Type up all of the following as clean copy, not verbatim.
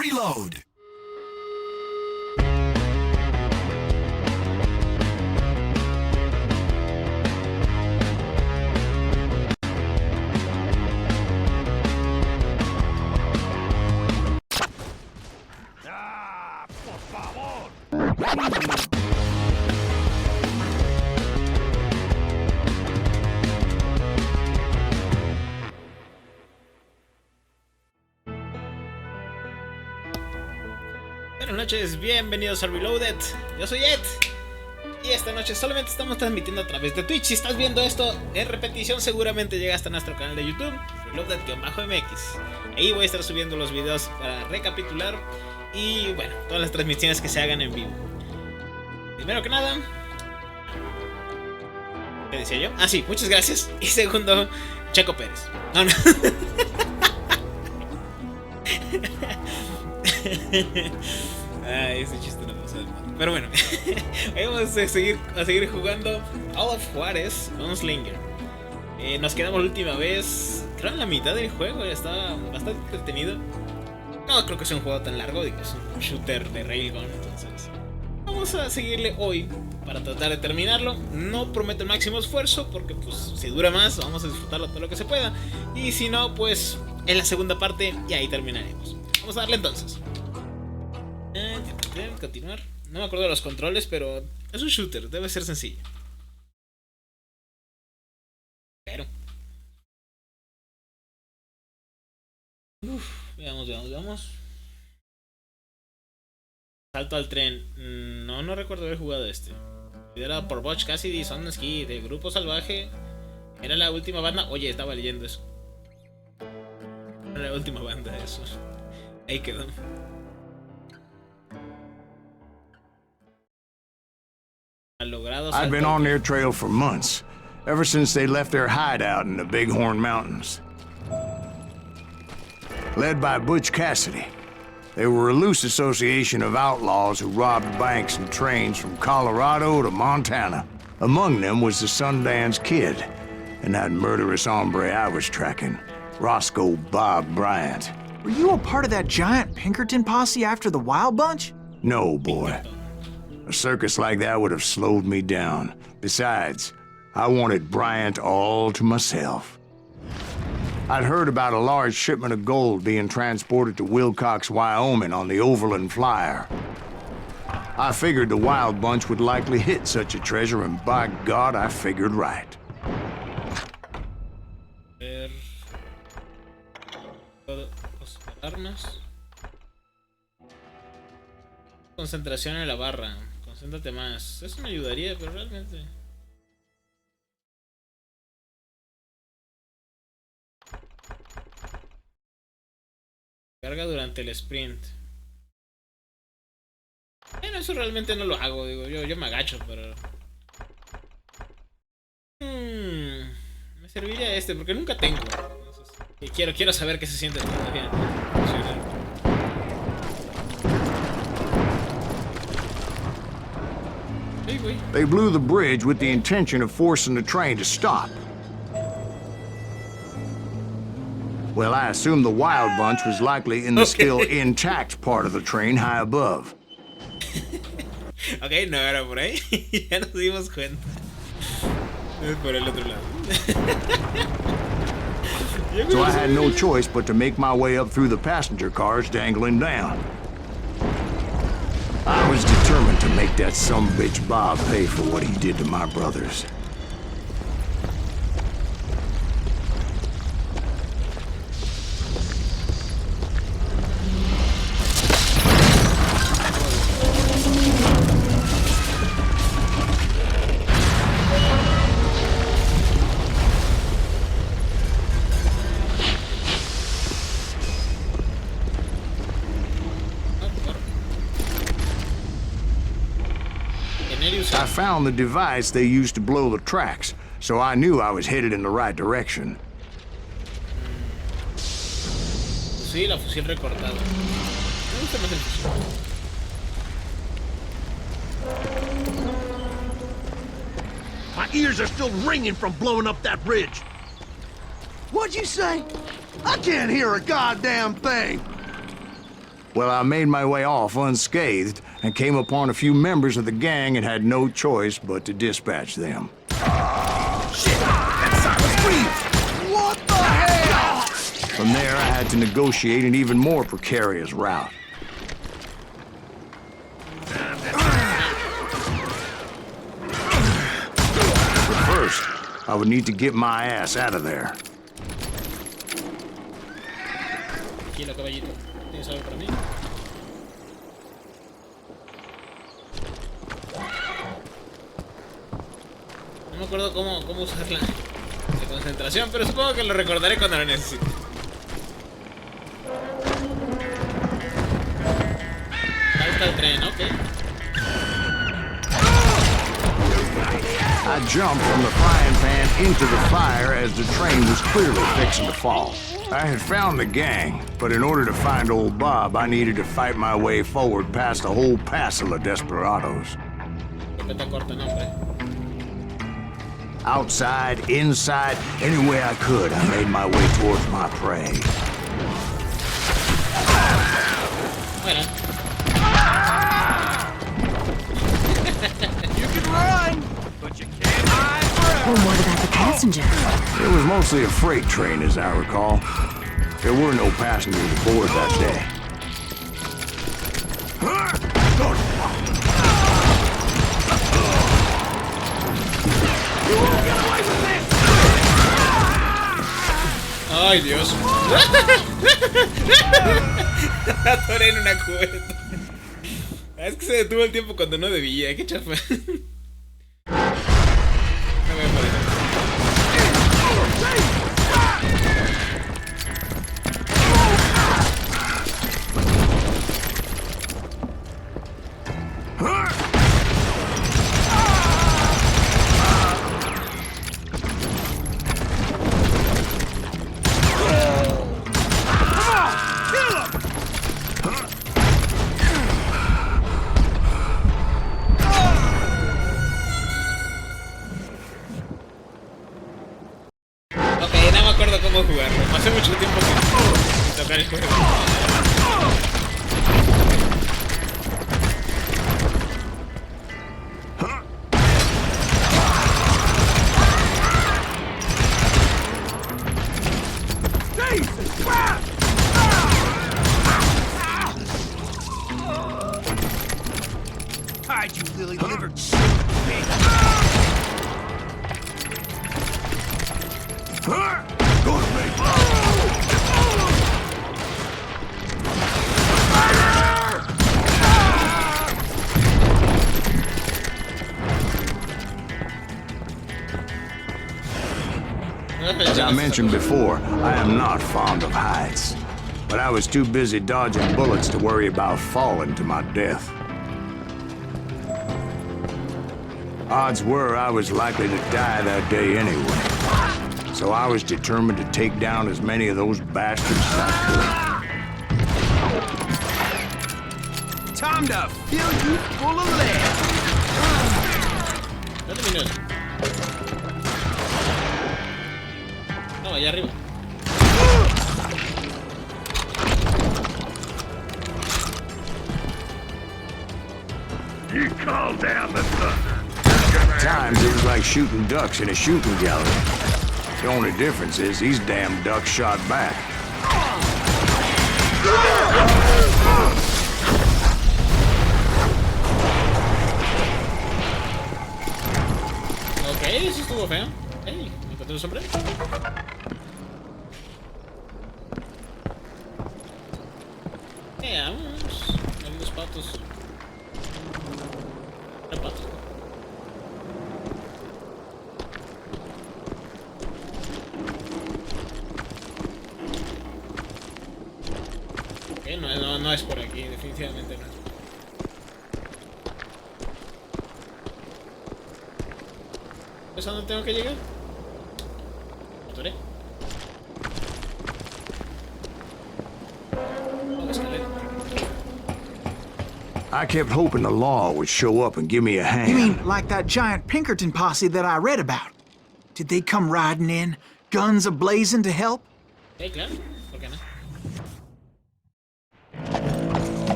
Reload. ¡Ah, por favor! Buenas noches, bienvenidos a Reloaded. Yo soy Ed y esta noche solamente estamos transmitiendo a través de Twitch. Si estás viendo esto en repetición, seguramente llegaste a nuestro canal de YouTube, Reloaded-MX. Ahí voy a estar subiendo los videos para recapitular y bueno, todas las transmisiones que se hagan en vivo. Primero que nada, ¿qué decía yo? Ah, sí, muchas gracias. Y segundo, Checo Pérez. No, no. Ese chiste no pasó del mundo. Pero bueno, vamos a seguir jugando All of Juárez con Slinger. Nos quedamos la última vez, creo en la mitad del juego. Estaba bastante entretenido. No creo que sea un juego tan largo, digo, es un shooter de railgun. Entonces vamos a seguirle hoy para tratar de terminarlo. No prometo el máximo esfuerzo porque pues si dura más vamos a disfrutarlo todo lo que se pueda. Y si no, pues en la segunda parte y ahí terminaremos. Vamos a darle entonces. Continuar. No me acuerdo de los controles, pero es un shooter, debe ser sencillo. Pero veamos. Salto al tren. No recuerdo haber jugado este. Liderado por Butch Cassidy, Son Ski, del Grupo Salvaje. Era la última banda. Oye, estaba leyendo eso. Era la última banda de esos. Ahí quedó. I'd been on their trail for months, ever since they left their hideout in the Bighorn Mountains. Led by Butch Cassidy, they were a loose association of outlaws who robbed banks and trains from Colorado to Montana. Among them was the Sundance Kid, and that murderous hombre I was tracking, Roscoe Bob Bryant. Were you a part of that giant Pinkerton posse after the Wild Bunch? No, boy. A circus like that would have slowed me down. Besides, I wanted Bryant all to myself. I'd heard about a large shipment of gold being transported to Wilcox, Wyoming on the Overland Flyer. I figured the Wild Bunch would likely hit such a treasure, and by God, I figured right. Concentración en la barra. Concéntrate más. Eso me ayudaría, pero realmente... Carga durante el sprint. Bueno, eso realmente no lo hago, digo, yo me agacho, pero... Me serviría este, porque nunca tengo. Entonces, quiero saber qué se siente todavía. They blew the bridge with the intention of forcing the train to stop. Well, I assumed the Wild Bunch was likely in the still intact part of the train high above. Ok, no era por ahí. Ya nos dimos cuenta. Es por el otro lado. So I had no choice but to make my way up through the passenger cars dangling down. I was determined to make that sumbitch Bob pay for what he did to my brothers. I found the device they used to blow the tracks, so I knew I was headed in the right direction. Sí, la fusil recortada. Me gusta más el fusil. My ears are still ringing from blowing up that bridge. What'd you say? I can't hear a goddamn thing. Well, I made my way off unscathed and came upon a few members of the gang and had no choice but to dispatch them. Shit! That silen's breathe! What the hell? From there, I had to negotiate an even more precarious route. But first, I would need to get my ass out of there. Tranquilo, caballito. ¿Tienes algo para mí? No me acuerdo cómo usar la concentración, pero supongo que lo recordaré cuando lo necesite. Ahí está el tren, ok. I jumped from the frying pan into the fire as the train was clearly fixing to fall. I had found the gang, but in order to find old Bob, I needed to fight my way forward past a whole passel of desperados. Outside, inside, any way I could, I made my way towards my prey. Bueno. You can run, but you can't hide forever. Well, what about the passenger? It was mostly a freight train, as I recall. There were no passengers aboard that day. You won't get away with this! Ay, Dios. Atoré en una cubeta. Es que se detuvo el tiempo cuando no debía. Qué chafa. No me parece. Ok, no me acuerdo cómo jugarlo. Hace mucho tiempo que tocar el juego. Hide, you lily-livered bitch! Go to me. As I mentioned before, I am not fond of heights. But I was too busy dodging bullets to worry about falling to my death. Odds were I was likely to die that day anyway. So I was determined to take down as many of those bastards as I could. Time to fill you full of lead! ¿Dónde vino eso? No, allá arriba. You call down the thunder. At times it was like shooting ducks in a shooting gallery. The only difference is these damn ducks shot back. Ok, eso estuvo feo. Hey, ¿me encontré un sombrero? Veamos. Hay unos patos. Hay patos. Ok, no es por aquí, definitivamente no. ¿Es a dónde tengo que llegar? Atoré. Oh, escalera. I kept hoping the law would show up and give me a hand. You mean like that giant Pinkerton posse that I read about? Did they come riding in, guns a-blazing to help? Claro, ¿por qué no?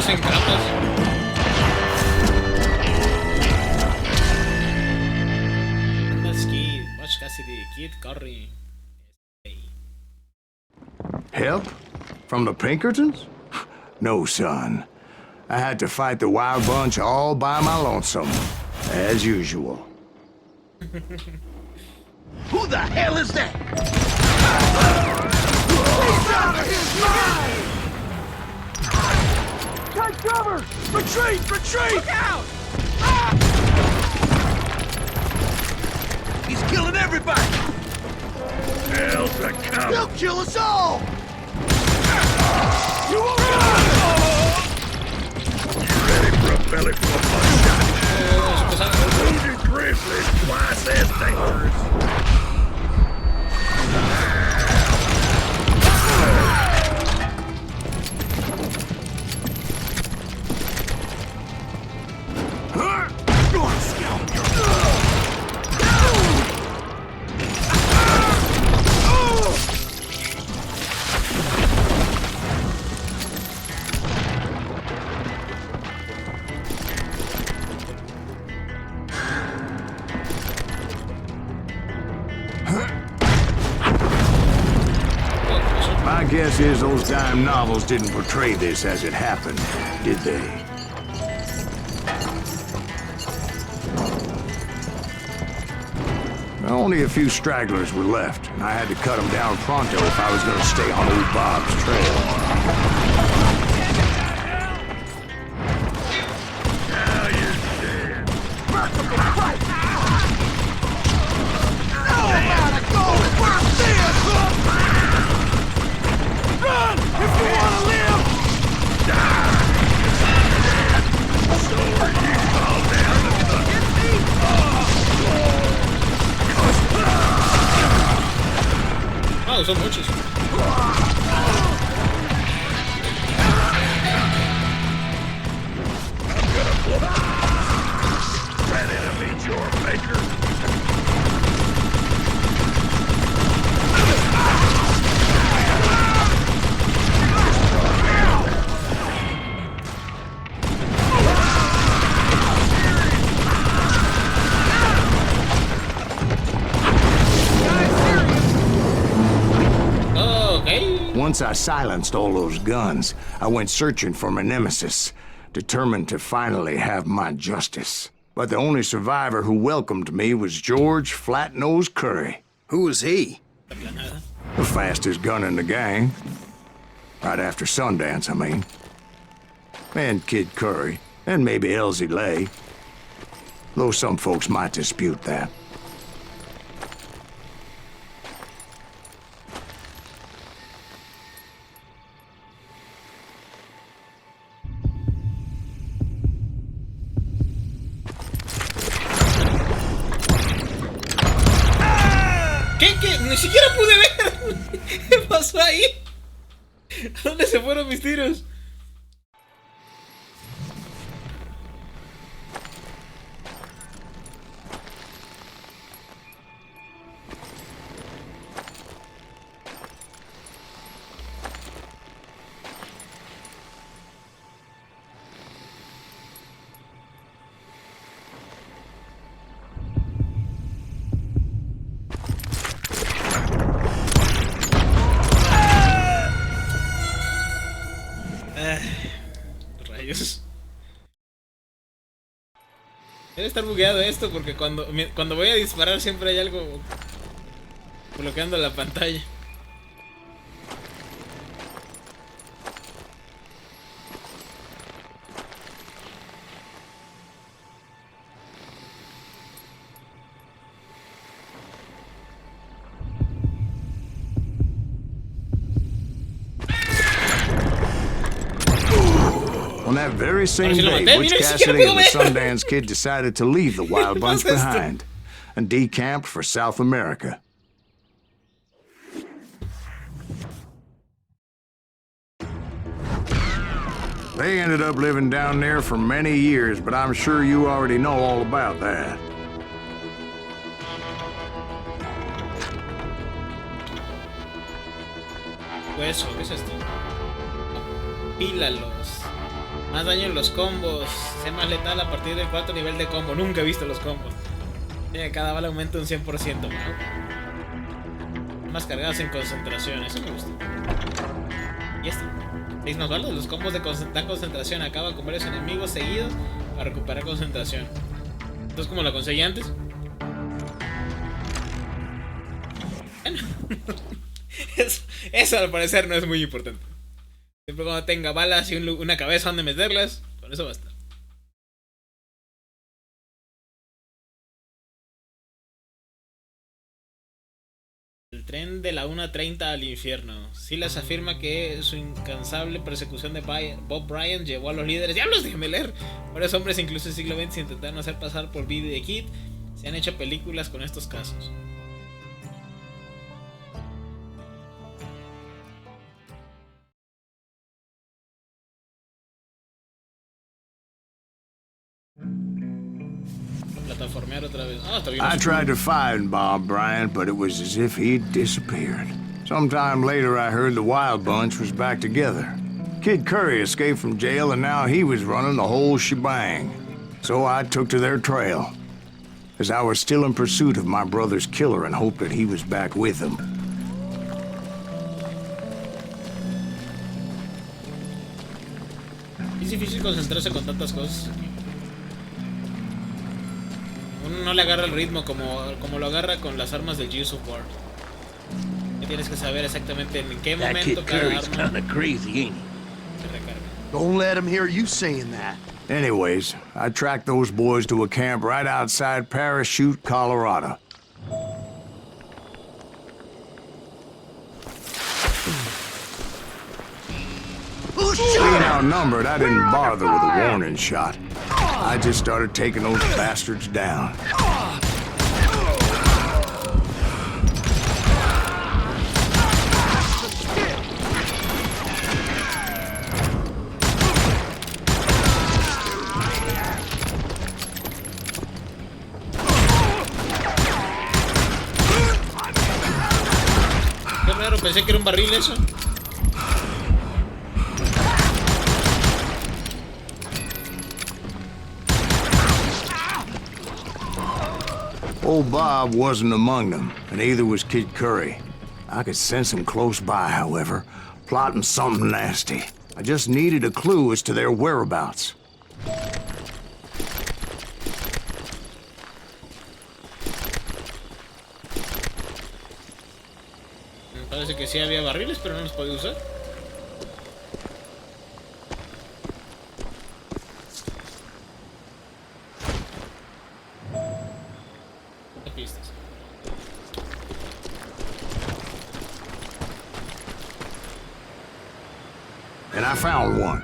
hacen trampas. Watch Cassidy, Kid Curry. Help? From the Pinkertons? No, son. I had to fight the wild bunch all by my lonesome, as usual. Who the hell is that? Take cover! Retreat! Retreat! Look out! He's killing everybody! Hell's a cow! He'll kill us all! You won't die! You ready for a belly full of buckshot? Wounded grizzlies twice as dangerous. My guess is those dime novels didn't portray this as it happened, did they? Only a few stragglers were left, and I had to cut them down pronto if I was going to stay on old Bob's trail. Now you're dead. Merciful Christ! Nobody goes worth this! Run if you want to live! Die! So are you all down the Wow, son muchos. ready to meet your maker. Once I silenced all those guns, I went searching for my nemesis, determined to finally have my justice. But the only survivor who welcomed me was George Flat-Nosed Curry. Who was he? The fastest gun in the gang. Right after Sundance, I mean. And Kid Curry, and maybe Elsie Lay. Though some folks might dispute that. ¿Qué? Ni siquiera pude ver. ¿Qué pasó ahí? ¿A dónde se fueron mis tiros? Rayos. Debe estar bugueado esto porque cuando voy a disparar siempre hay algo bloqueando la pantalla. On that very same day, Butch Cassidy and the Sundance Kid decided to leave the Wild Bunch behind and decamped for South America. They ended up living down there for many years, but I'm sure you already know all about that. Hueso, ¿qué es esto? Apílalos. Más daño en los combos. Sé más letal a partir del 4 nivel de combo. Nunca he visto los combos. Cada bala aumenta un 100%, ¿no? Más cargadas en concentración. Eso me gusta. Y esto. 6 más balas. Los combos de dan concentración. Acaba con varios enemigos seguidos para recuperar concentración. Entonces, como lo conseguí antes. Bueno. Eso al parecer no es muy importante. Siempre cuando tenga balas y una cabeza donde meterlas, con eso basta. El tren de la 1:30 al infierno. Silas afirma que su incansable persecución de Bob Bryant llevó a los líderes. ¡Diablos! Déjame leer. Varios hombres, incluso en el siglo XX, intentaron hacer pasar por Billy the Kid. Se han hecho películas con estos casos. Plataformear otra vez. Ah, está bien. I tried to find Bob Bryant, but it was as if he'd disappeared. Sometime later, I heard the Wild Bunch was back together. Kid Curry escaped from jail, and now he was running the whole shebang. So I took to their trail, as I was still in pursuit of my brother's killer and hoped that he was back with him. Es difícil concentrarse con tantas cosas. Uno no le agarra el ritmo como lo agarra con las armas del Gears of War. Que tienes que saber exactamente en qué momento cada arma se recarga. Don't let him hear you saying that. Anyways, I tracked those boys to a camp right outside Parachute, Colorado. Being outnumbered, I didn't bother with a warning shot. I just started taking those bastards down. Qué raro, pensé que era un barril eso. Old Bob wasn't among them, and neither was Kid Curry. I could sense him close by, however, plotting something nasty. I just needed a clue as to their whereabouts. Me parece que sí había barriles, pero no los podía usar. Pistas. And I found one.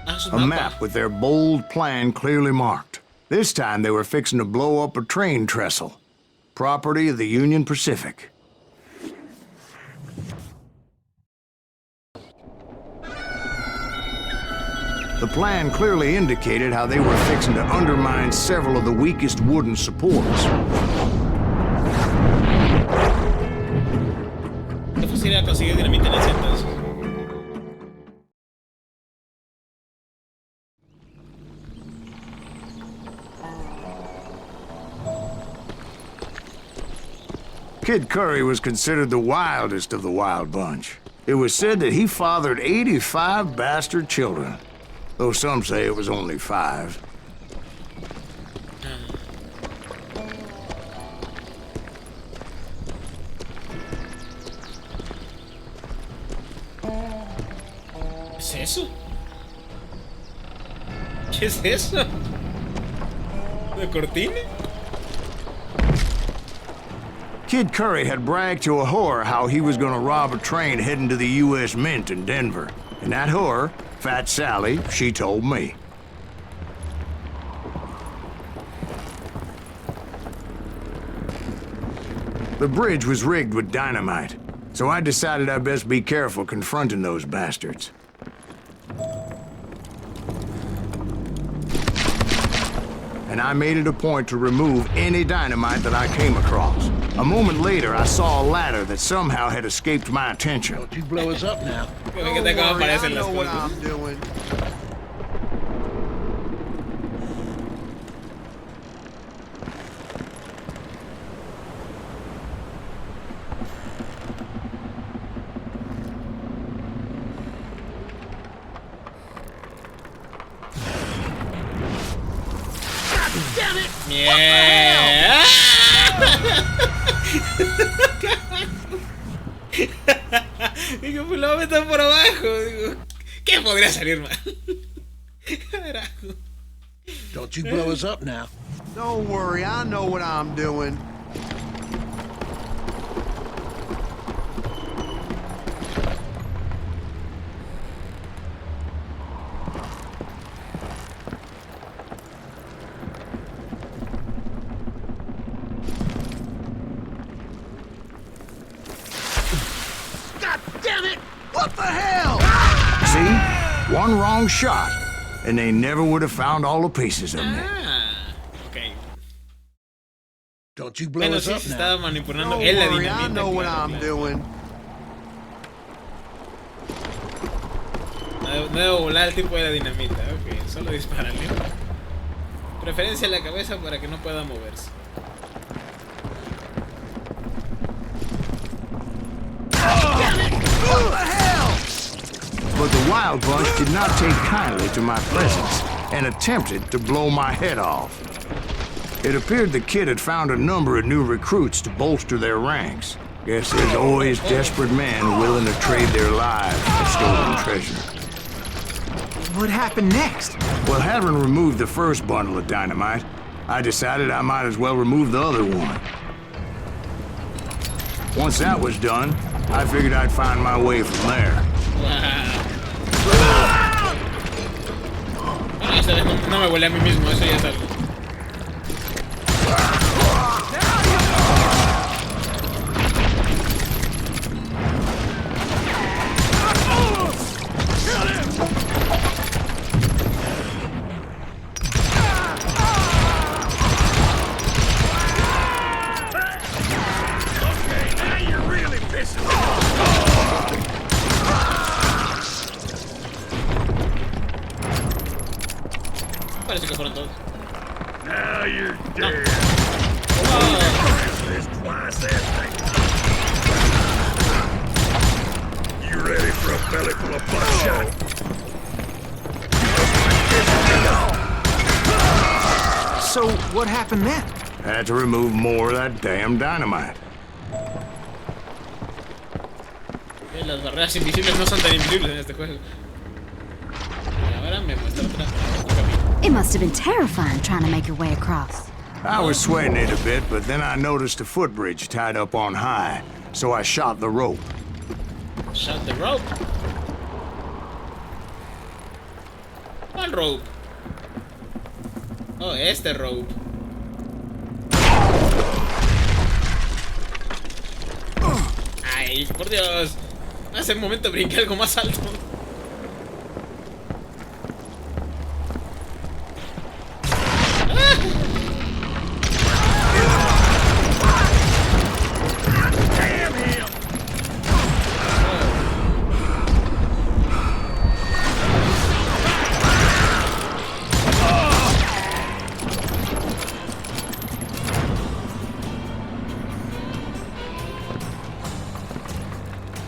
Ah, es un A mapa. map with their bold plan clearly marked. This time they were fixing to blow up a train trestle. Property of the Union Pacific. The plan clearly indicated how they were fixing to undermine several of the weakest wooden supports. Qué fácil era conseguir dinamita en ese entonces. Kid Curry was considered the wildest of the Wild Bunch. It was said that he fathered 85 bastard children, though some say it was only 5. ¿Qué es eso? ¿Qué es eso? ¿De cortina? Kid Curry had bragged to a whore how he was gonna rob a train heading to the U.S. Mint in Denver. And that whore, Fat Sally, she told me. The bridge was rigged with dynamite, so I decided I'd best be careful confronting those bastards. And I made it a point to remove any dynamite that I came across. A moment later, I saw a ladder that somehow had escaped my attention. Don't you blow us up now. Creo que te Don't acaban worry, I aparecen las know what cosas. I'm doing. Yeah. Digo, pues lo voy a meter por abajo. Digo, ¿qué podría salir mal? Carajo. Don't you blow us up now. Don't worry, I know what I'm doing. God damn it! What the hell? See? One wrong shot, and they never would have found all the pieces of me. Ok. Don't you blow Bueno, us sí, up se now. estaba manipulando Don't en la worry, I dinamita. know what claro, I'm claro. doing. No debo volar el tipo de la dinamita. Ok, solo dispararle. Preferencia a la cabeza para que no pueda moverse. What the hell? But the Wild Bunch did not take kindly to my presence and attempted to blow my head off. It appeared the kid had found a number of new recruits to bolster their ranks. Guess there's always desperate men willing to trade their lives for stolen treasure. What happened next? Well, having removed the first bundle of dynamite, I decided I might as well remove the other one. Once that was done, I figured I'd find my way from there. Bueno, esta vez no me volé a mí mismo, eso ya es algo. Parece que fueron todos. Now you're dead. Oh. There's twice that thing. You ready for a belly full of buckshot? So, what happened then? Had to remove more of that damn dynamite. Las barreras invisibles no son tan invisibles en este juego. Y ahora me muestra otro camino. It must have been terrifying trying to make your way across. I was sweating it a bit, but then I noticed a footbridge tied up on high, so I shot the rope. Shot the rope. ¿Cuál rope? Oh, este rope. Ay, por Dios. Hace un momento brinqué algo más alto.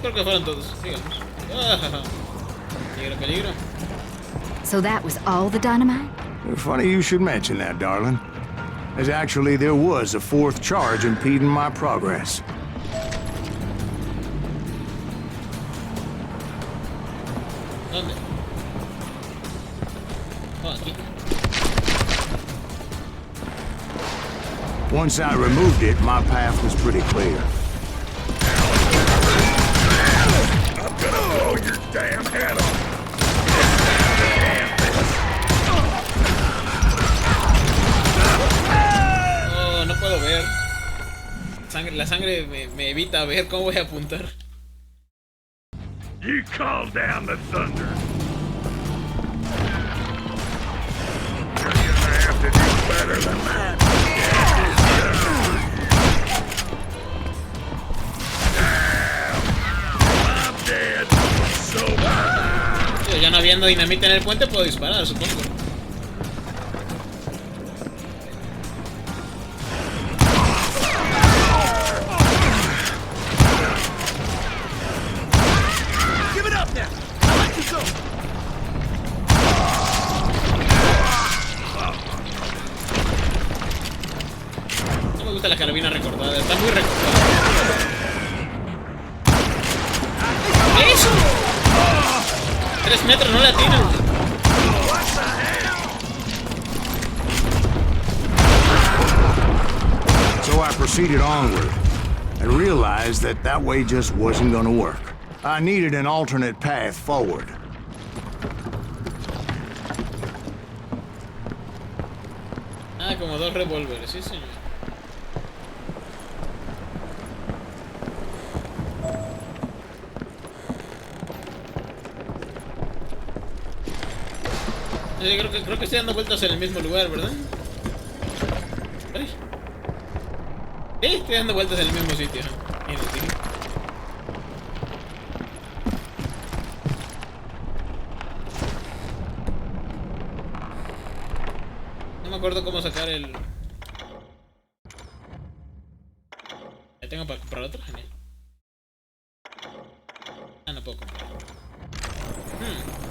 Creo que fueron todos. Sigamos. Peligro, peligro. So that was all the dynamite? Funny you should mention that, darling. As actually, there was a fourth charge impeding my progress. ¿Dónde? Oh, aquí. Once I removed it, my path was pretty clear. I'm gonna blow your damn head off. Oh, no puedo ver. La sangre me evita ver cómo voy a apuntar. You call down the thunder. You're gonna have to do better than that. I'm dead. So bad. Yo, ya no habiendo dinamita en el puente puedo disparar, supongo. Give it up now! I like you go! gusta la carabina recortada, está muy recortada. ¡Eso! 3 metros, no la tiran. So I proceeded onward and realized that that way just wasn't gonna work. I needed an alternate path forward. Ah, como 2 revólveres, sí señor. Creo que estoy dando vueltas en el mismo lugar, ¿verdad? Ay. Sí, estoy dando vueltas en el mismo sitio. Mira, sí. No me acuerdo cómo sacar el... ¿Ya tengo para comprar otro? Genial. Ah, no puedo comprar.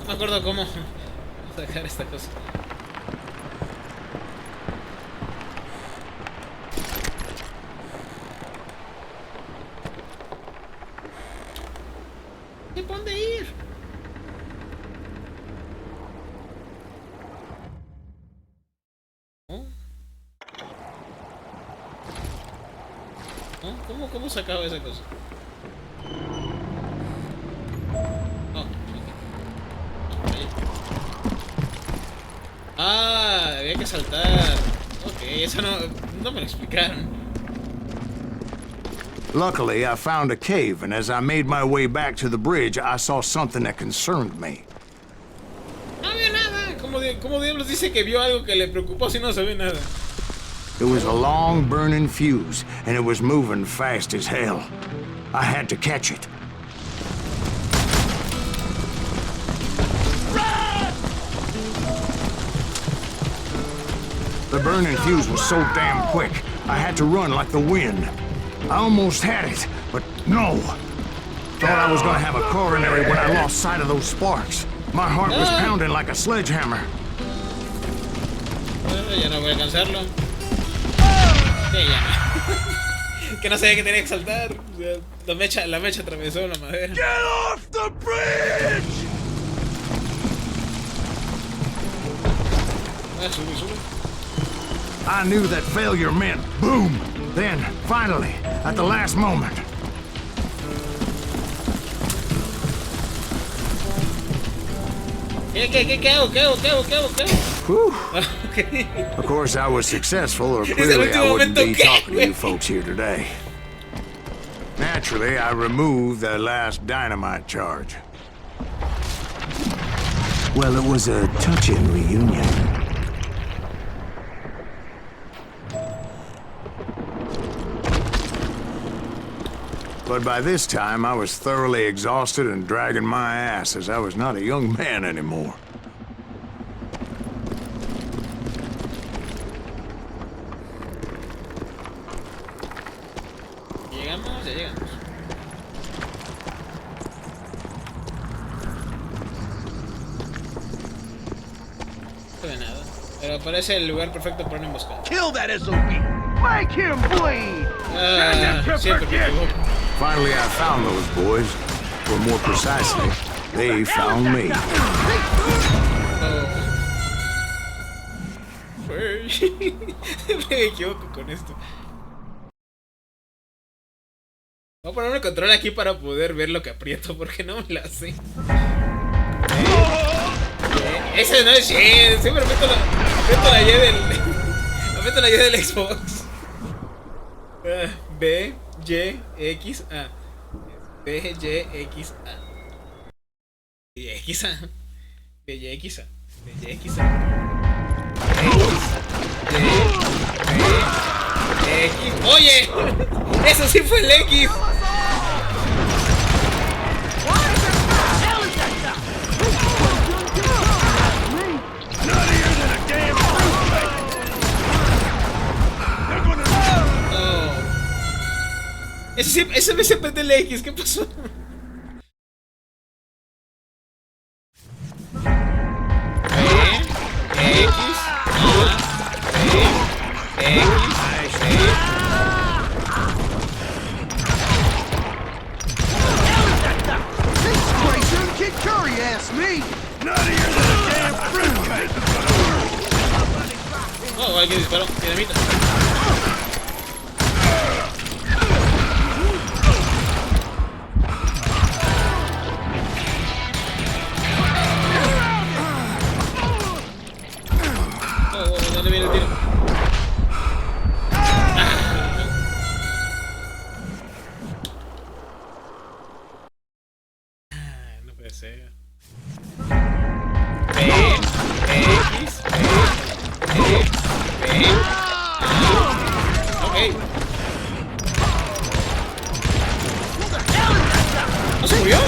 No me acuerdo cómo sacar esta cosa. ¿Qué por dónde ir? ¿Oh? ¿Oh? ¿Cómo sacaba esa cosa? Oh, okay. Ah, había que saltar. Ok, eso no me lo explicaron. Luckily, I found a cave, and as I made my way back to the bridge, I saw something that concerned me. No vio nada. ¿Cómo diablos dice que vio algo que le preocupó si no se ve nada? It was a long burning fuse, and it was moving fast as hell. I had to catch it. The burning fuse was so damn quick, I had to run like the wind. I almost had it, but no. Thought I was gonna have a coronary when I lost sight of those sparks. My heart was pounding like a sledgehammer. Ya no voy a alcanzarlo. Sí, ya. Que no sabía que tenía que saltar. O sea, la mecha atravesó la madera. Get off the bridge! Sube. I knew that failure meant boom. Then, finally, at the last moment. ¿Qué hago? Whew. Okay. Of course, I was successful, or clearly I wouldn't be talking to you folks here today. Naturally, I removed the last dynamite charge. Well, it was a touching reunion. But by this time, I was thoroughly exhausted and dragging my ass, as I was not a young man anymore. Ya llegamos. No se ve nada. Pero parece el lugar perfecto para una emboscada. Kill that SOB! Make him bleed! Siempre me equivoco. Finally, I found those boys. Or more precisely, they found me. Siempre me equivoco con esto. Voy a poner un control aquí para poder ver lo que aprieto, porque no me la sé. Ese no es Y. Siempre aprieto la Y del... aprieto la Y del Xbox. B, Y, X, A. B, Y, X, A. Y, X, A. B, Y, X, A. B, Y, X, A. X. ¡Oye! ¡Eso sí fue el X! Ese me se prende el X, ¿qué pasó? No, dinamita. ¿Dónde viene el tiro? No puede ser. P, X, P. Ok. ¿No se murió?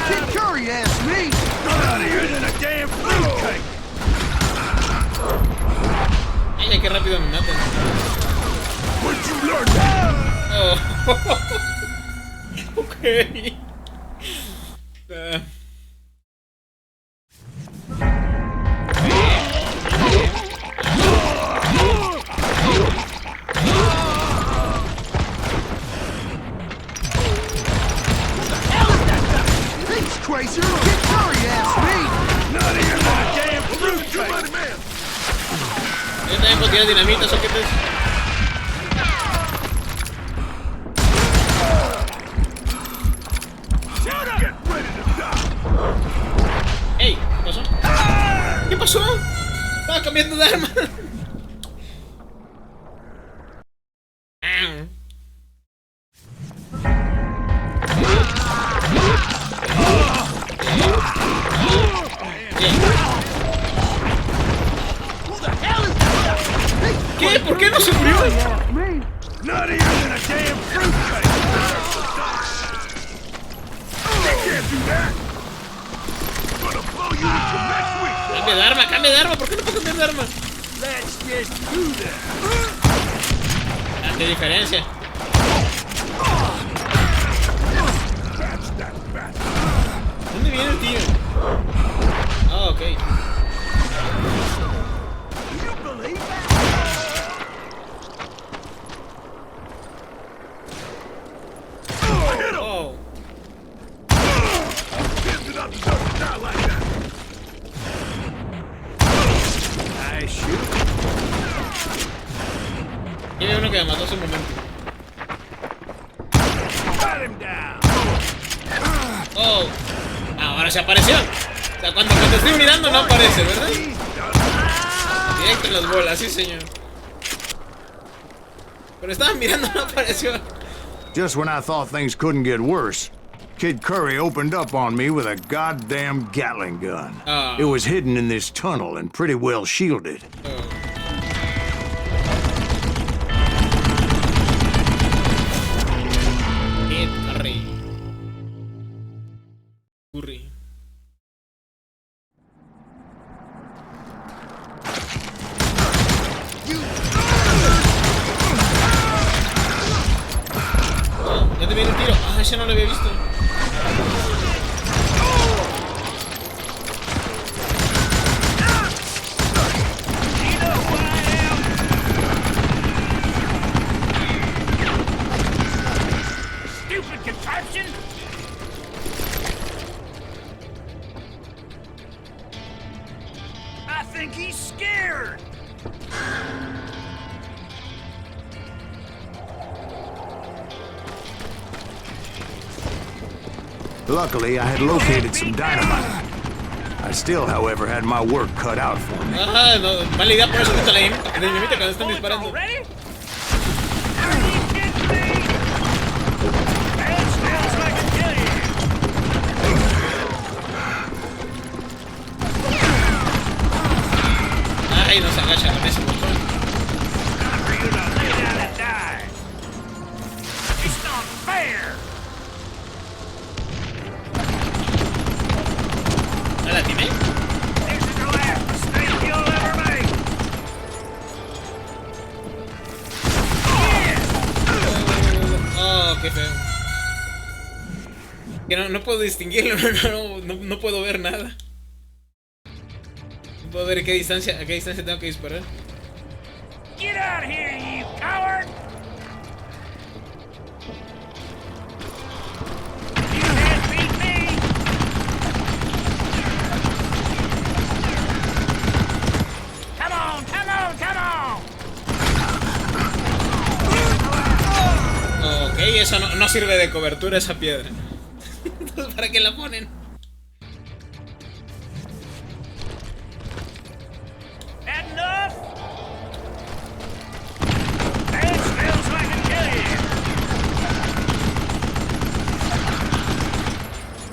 Kid Curry asked me. Not even a damn fruitcake. Ay, qué rápido me matan. Where'd you learn that? Oh. Ok. He's crazy. Kid Curry asked me. Not even a damn fruitcake. Man. Yo también puedo tirar dinamita, soquetes. Get ready to die. ¡Ey! ¿Qué pasó? ¿Qué pasó? Estaba cambiando de arma. ¿Qué? ¿Por qué no se murió? Not even a damn fruitcake. They can't do that. I'm gonna blow you with some next week. Cambia de arma. ¿Por qué no puedo cambiar de arma? Let's just do that. Ah, qué diferencia. That's that bat. ¿Dónde viene el tío? Ah, ok. You believe that? Oh. Kids enough to die like that. I shoot. Tiene uno que me mató hace un momento. Got him down. Oh. Ahora se apareció. O sea, cuando estoy mirando no aparece, ¿verdad? Directo en las bolas, sí señor. Pero estaba mirando, no apareció. Just when I thought things couldn't get worse, Kid Curry opened up on me with a goddamn Gatling gun. Ah. It was hidden in this tunnel and pretty well shielded. Kid Curry. Curry. Oh, ya te viene el tiro. Ah, ese no lo había visto. Stupid contraption. I think he's scared. Luckily, I had located some dynamite. I still, however, had my work cut out for me. Ajá, no, mala idea por eso gusta la dinamita cuando están disparando. Ready? Are you kidding me? That smells like a killing. Ay, no se agacha con ese botón. Time for you to lay down and die. It's not fair. ¿No la tiene? This is the last mistake you'll ever make. Oh, qué feo. Que no puedo distinguirlo, no puedo ver nada. No puedo ver a qué distancia tengo que disparar. Get out of here, you coward! You can't beat me! Come on, come on, come on! Ey, eso no sirve de cobertura esa piedra. Entonces, ¿para qué la ponen? Enough! That smells like a cave!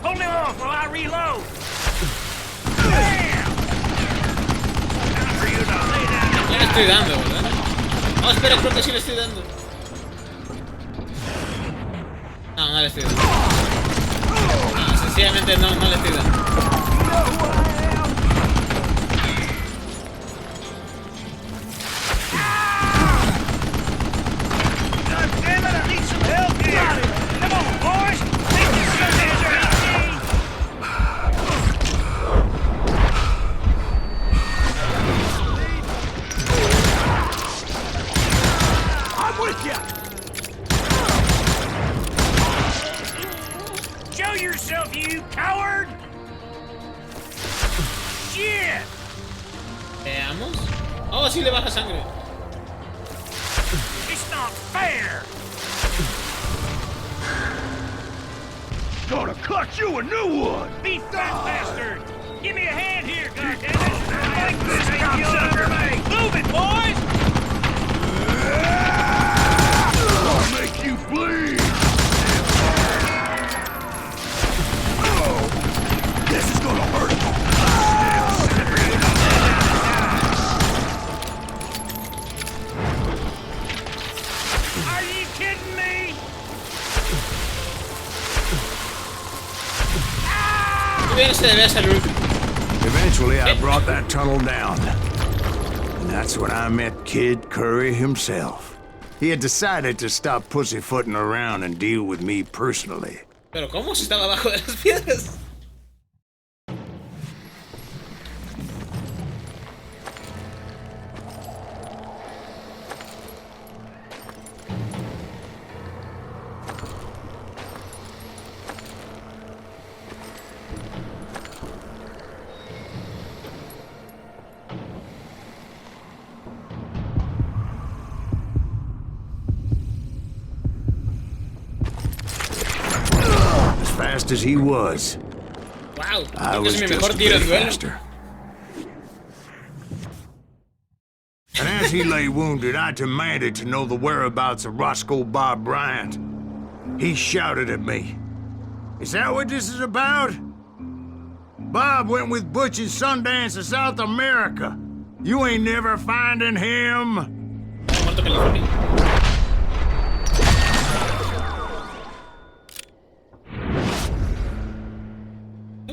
Hold him off while I reload! Bam! Time for you to lay down. Ya le estoy dando, ¿verdad? Oh, espera, creo que sí le estoy dando. No le estoy dando. No, sencillamente no le estoy dando. God damn it, I need some help here! Come on, boys! Take this Sundance RPG! I'm with you! Show yourself, you coward! Shit! Veamos. Oh, sí le baja sangre. It's not fair! Gonna cut you a new one! Beat that bastard! Give me a hand here, goddammit! Like this cocksucker! Move it, boys! I'll make you bleed! This is gonna hurt! Are you kidding me? Bien, se debe hacer el último. Eventually, I brought that tunnel down. And that's when I met Kid Curry himself. He had decided to stop pussyfooting around and deal with me personally. Pero ¿cómo si estaba abajo de las piedras? Fast as he was, Wow, I creo que was es mi just mejor a tiro bit en duelo. faster. And as he lay wounded, I demanded to know the whereabouts of Roscoe Bob Bryant. He shouted at me. Is that what this is about? Bob went with Butch and Sundance to South America. You ain't never finding him. Muerto California.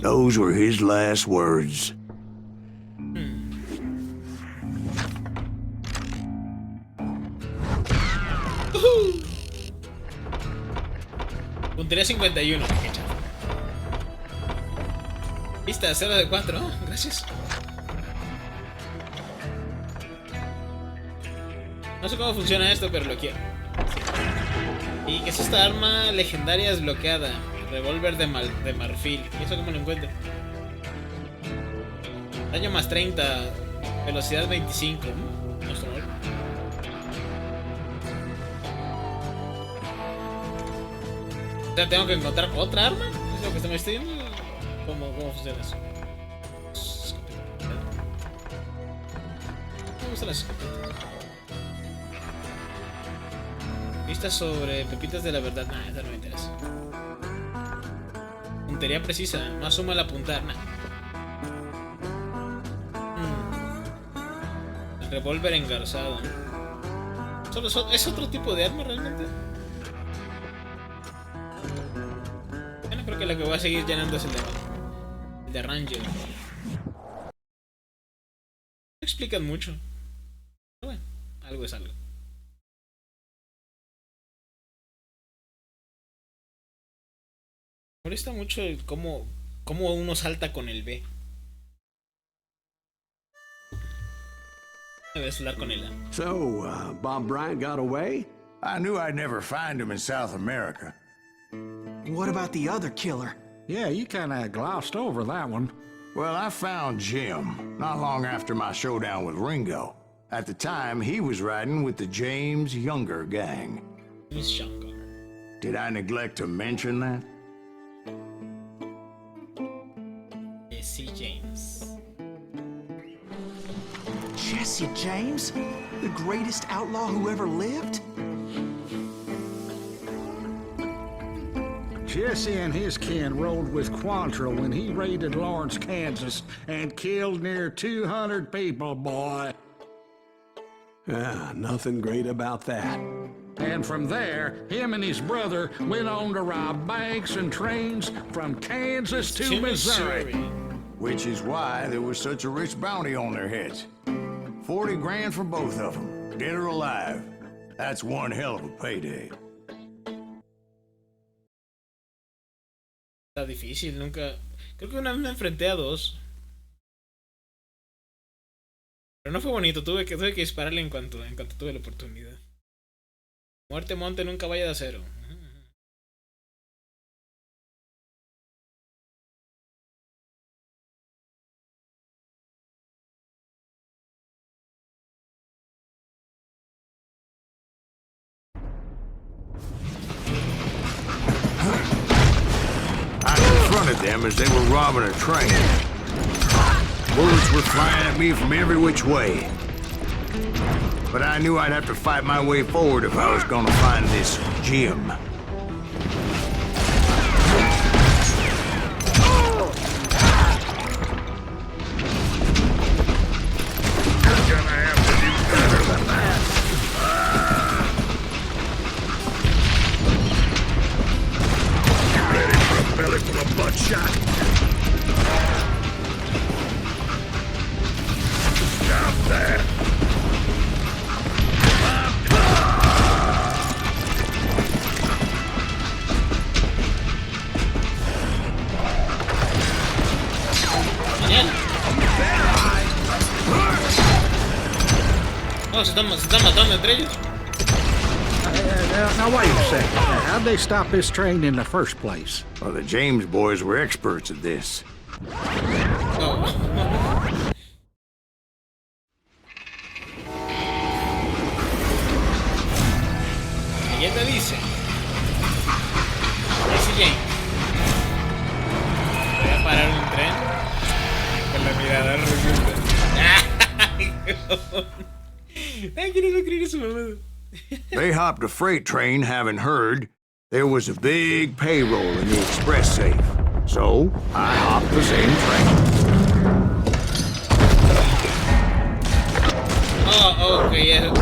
Those were his last words. Puntería 51. Qué chafa. Pista 0 de 4. Oh, gracias. No sé cómo funciona esto, pero lo quiero. ¿Y qué es esta arma legendaria desbloqueada? Revólver de marfil. ¿Y eso cómo lo encuentro? Daño más 30. Velocidad 25. Nuestro gol. O sea, tengo que encontrar otra arma. ¿Es lo que me estoy viendo? ¿Cómo funciona eso? ¿Cómo gustan las escopetas? Vistas sobre pepitas de la verdad. Nah, esa no me interesa. Puntería precisa. Más suma al apuntar. Nah. El revólver engarzado. ¿Es otro tipo de arma realmente? Bueno, creo que la que voy a seguir llenando es el de Ranger. No explican mucho. Pero bueno, algo es algo. Me molesta mucho el cómo uno salta con el B. Debe hablar con el A. So, Bob Bryant got away? I knew I'd never find him in South America. What about the other killer? Yeah, you kinda glossed over that one. Well, I found Jim not long after my showdown with Ringo. At the time, he was riding with the James Younger gang. Miss Younger. Did I neglect to mention that? Jesse James. Jesse James? The greatest outlaw who ever lived? Jesse and his kin rode with Quantrill when he raided Lawrence, Kansas, and killed near 200 people, boy. Ah, nothing great about that. And from there, him and his brother went on to rob banks and trains from Kansas to Missouri. Which is why there was such a rich bounty on their heads. 40 grand for both of them, dead or alive. That's one hell of a payday. Está difícil, nunca... Creo que una vez me enfrenté a dos. Pero no fue bonito, tuve que dispararle en cuanto tuve la oportunidad. Muerte monte en un caballo de acero. I confronted them as they were robbing a train. Bullets were flying at me from every which way. But I knew I'd have to fight my way forward if I was gonna find this gem. You're gonna have to do better than that. You ready for a belly full of buckshot? Stop that. Oh, se están matando entre ellos. Now wait a second. How'd they stop this train in the first place? Well, the James boys were experts at this. Oh. Leyenda dice: Jesse James. Voy a parar un tren con la mirada resulta. Ay, quiero no creer eso, mamá. They hopped a freight train having heard there was a big payroll in the express safe. So, I hopped the same train. Oh, okay, yeah.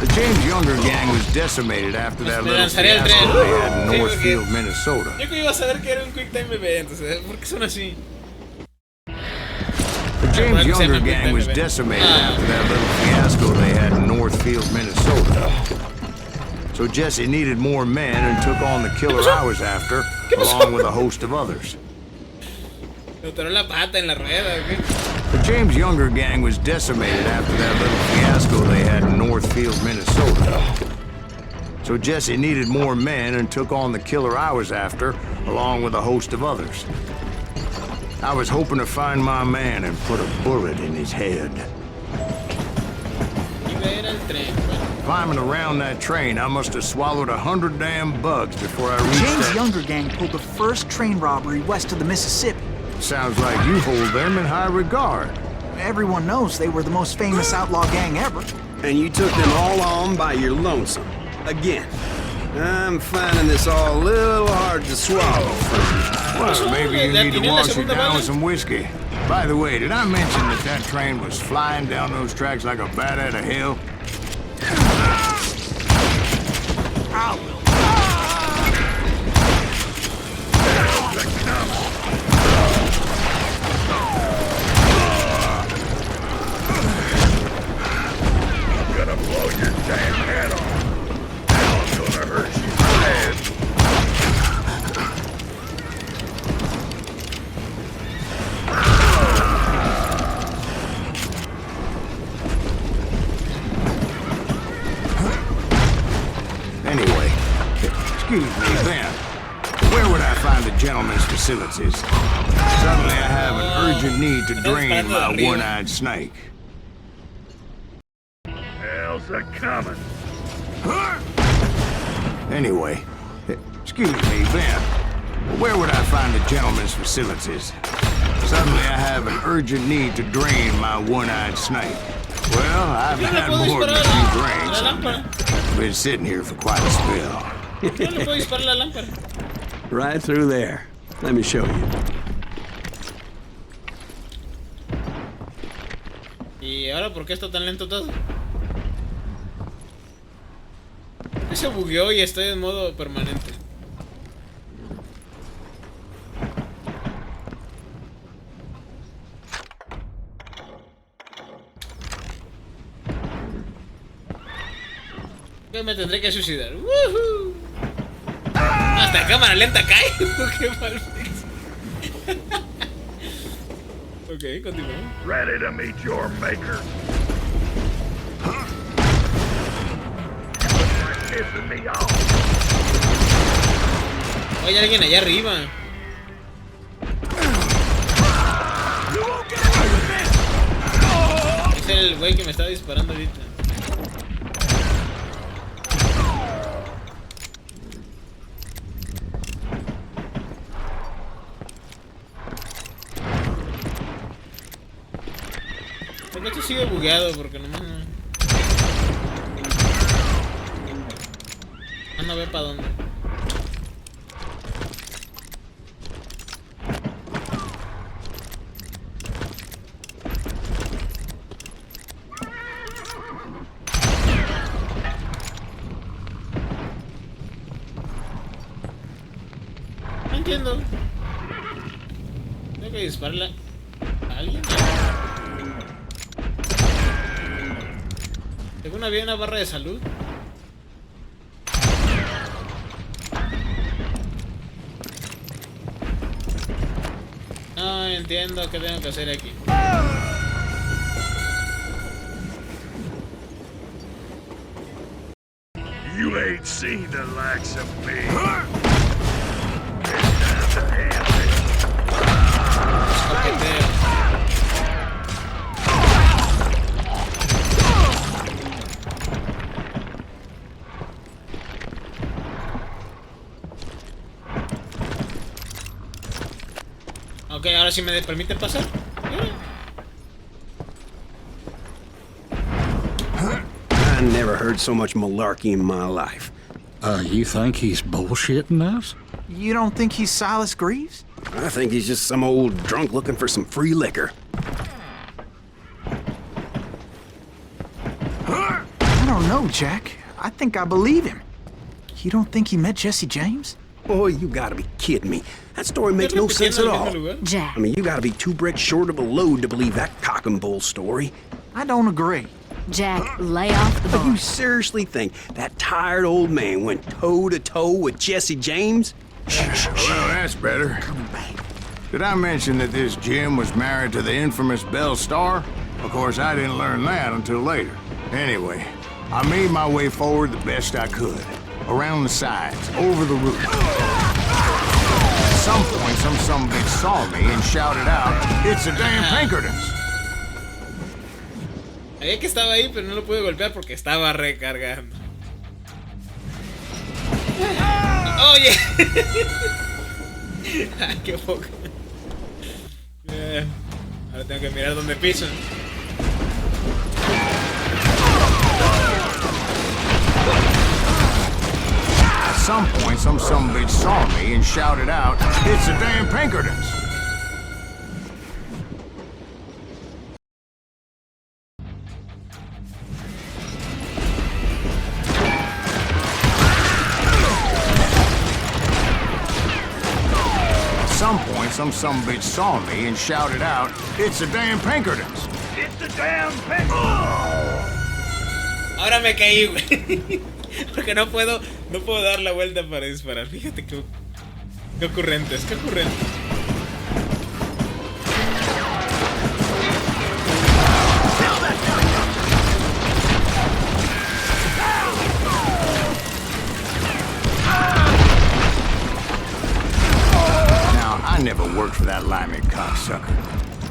The James Younger gang was decimated after that little fiasco they had in Northfield, Minnesota. Yo que iba a saber que era un quick time event, o sea, ¿por qué son así? The James Younger gang was decimated after that little fiasco they had in Northfield, Minnesota. So Jesse needed more men and took on the killer I was after, along with a host of others. Me atoró la pata en la rueda, ¿ok? The James Younger gang was decimated after that little fiasco they had in Northfield, Minnesota. So Jesse needed more men and took on the killer I was after, along with a host of others. I was hoping to find my man and put a bullet in his head. Climbing around that train, I must have swallowed 100 damn bugs before I reached James that... Younger gang pulled the first train robbery west of the Mississippi. Sounds like you hold them in high regard. Everyone knows they were the most famous outlaw gang ever. And you took them all on by your lonesome. Again. I'm finding this all a little hard to swallow. Well, maybe you need to wash it down with some whiskey. By the way, did I mention that train was flying down those tracks like a bat out of hell? I'm gonna blow your damn head off. Now I'm gonna hurt you bad. Anyway, excuse me, Ben. Where would I find the gentleman's facilities? Suddenly I have an urgent need to drain my one-eyed snake. Hell's a coming. Anyway, excuse me, Ben. Where would I find the gentleman's facilities? Suddenly I have an urgent need to drain my one-eyed snake. Well, I've had more than a few drinks. Been sitting here for quite a spell. No le puedo disparar la lámpara. Right through there. Let me show you. ¿Y ahora por qué está tan lento todo? ¿Por qué se bugueó y estoy en modo permanente? Que me tendré que suicidar. ¡Woohoo! Hasta cámara lenta cae. Qué mal. Ok, continuamos. Ready to meet your maker. Pissing me off. Oye, alguien allá arriba. Es el güey que me está disparando ahorita. Porque esto sigue bugueado, porque nomás no. No ve para dónde. No entiendo. Tengo que dispararle a alguien. Según había una barra de salud. No entiendo qué tengo que hacer aquí. You ain't seen the likes of me. Ok, ahora sí me permiten pasar. I never heard so much malarkey in my life. You think he's bullshitting us? You don't think he's Silas Greaves? I think he's just some old drunk looking for some free liquor. I don't know, Jack. I think I believe him. You don't think he met Jesse James? Boy, you gotta be kidding me. That story makes no sense at all. Jack. I mean, you gotta be two bricks short of a load to believe that cock and bull story. I don't agree. Jack, lay off the But you bar. seriously think that tired old man went toe-to-toe with Jesse James? Well, that's better. Did I mention that this Jim was married to the infamous Belle Starr? Of course, I didn't learn that until later. Anyway, I made my way forward the best I could. Around the sides, over the roof. At some point, some sumbitch saw me and shouted out, "It's the damn Pinkertons!" Sabía que estaba ahí, pero no lo pude golpear porque estaba recargando. Oye. Ay, qué poco. Ahora tengo que mirar dónde piso. At some point, some sumbitch saw me and shouted out, "It's the damn Pinkertons!" At some point, some sumbitch saw me and shouted out, "It's the damn Pinkertons!" It's the damn Pinkertons! Ahora me caí, güey. Porque no puedo dar la vuelta para disparar. Fíjate qué ocurrentes, qué ocurrentes. Now, I never worked for that limey cocksucker.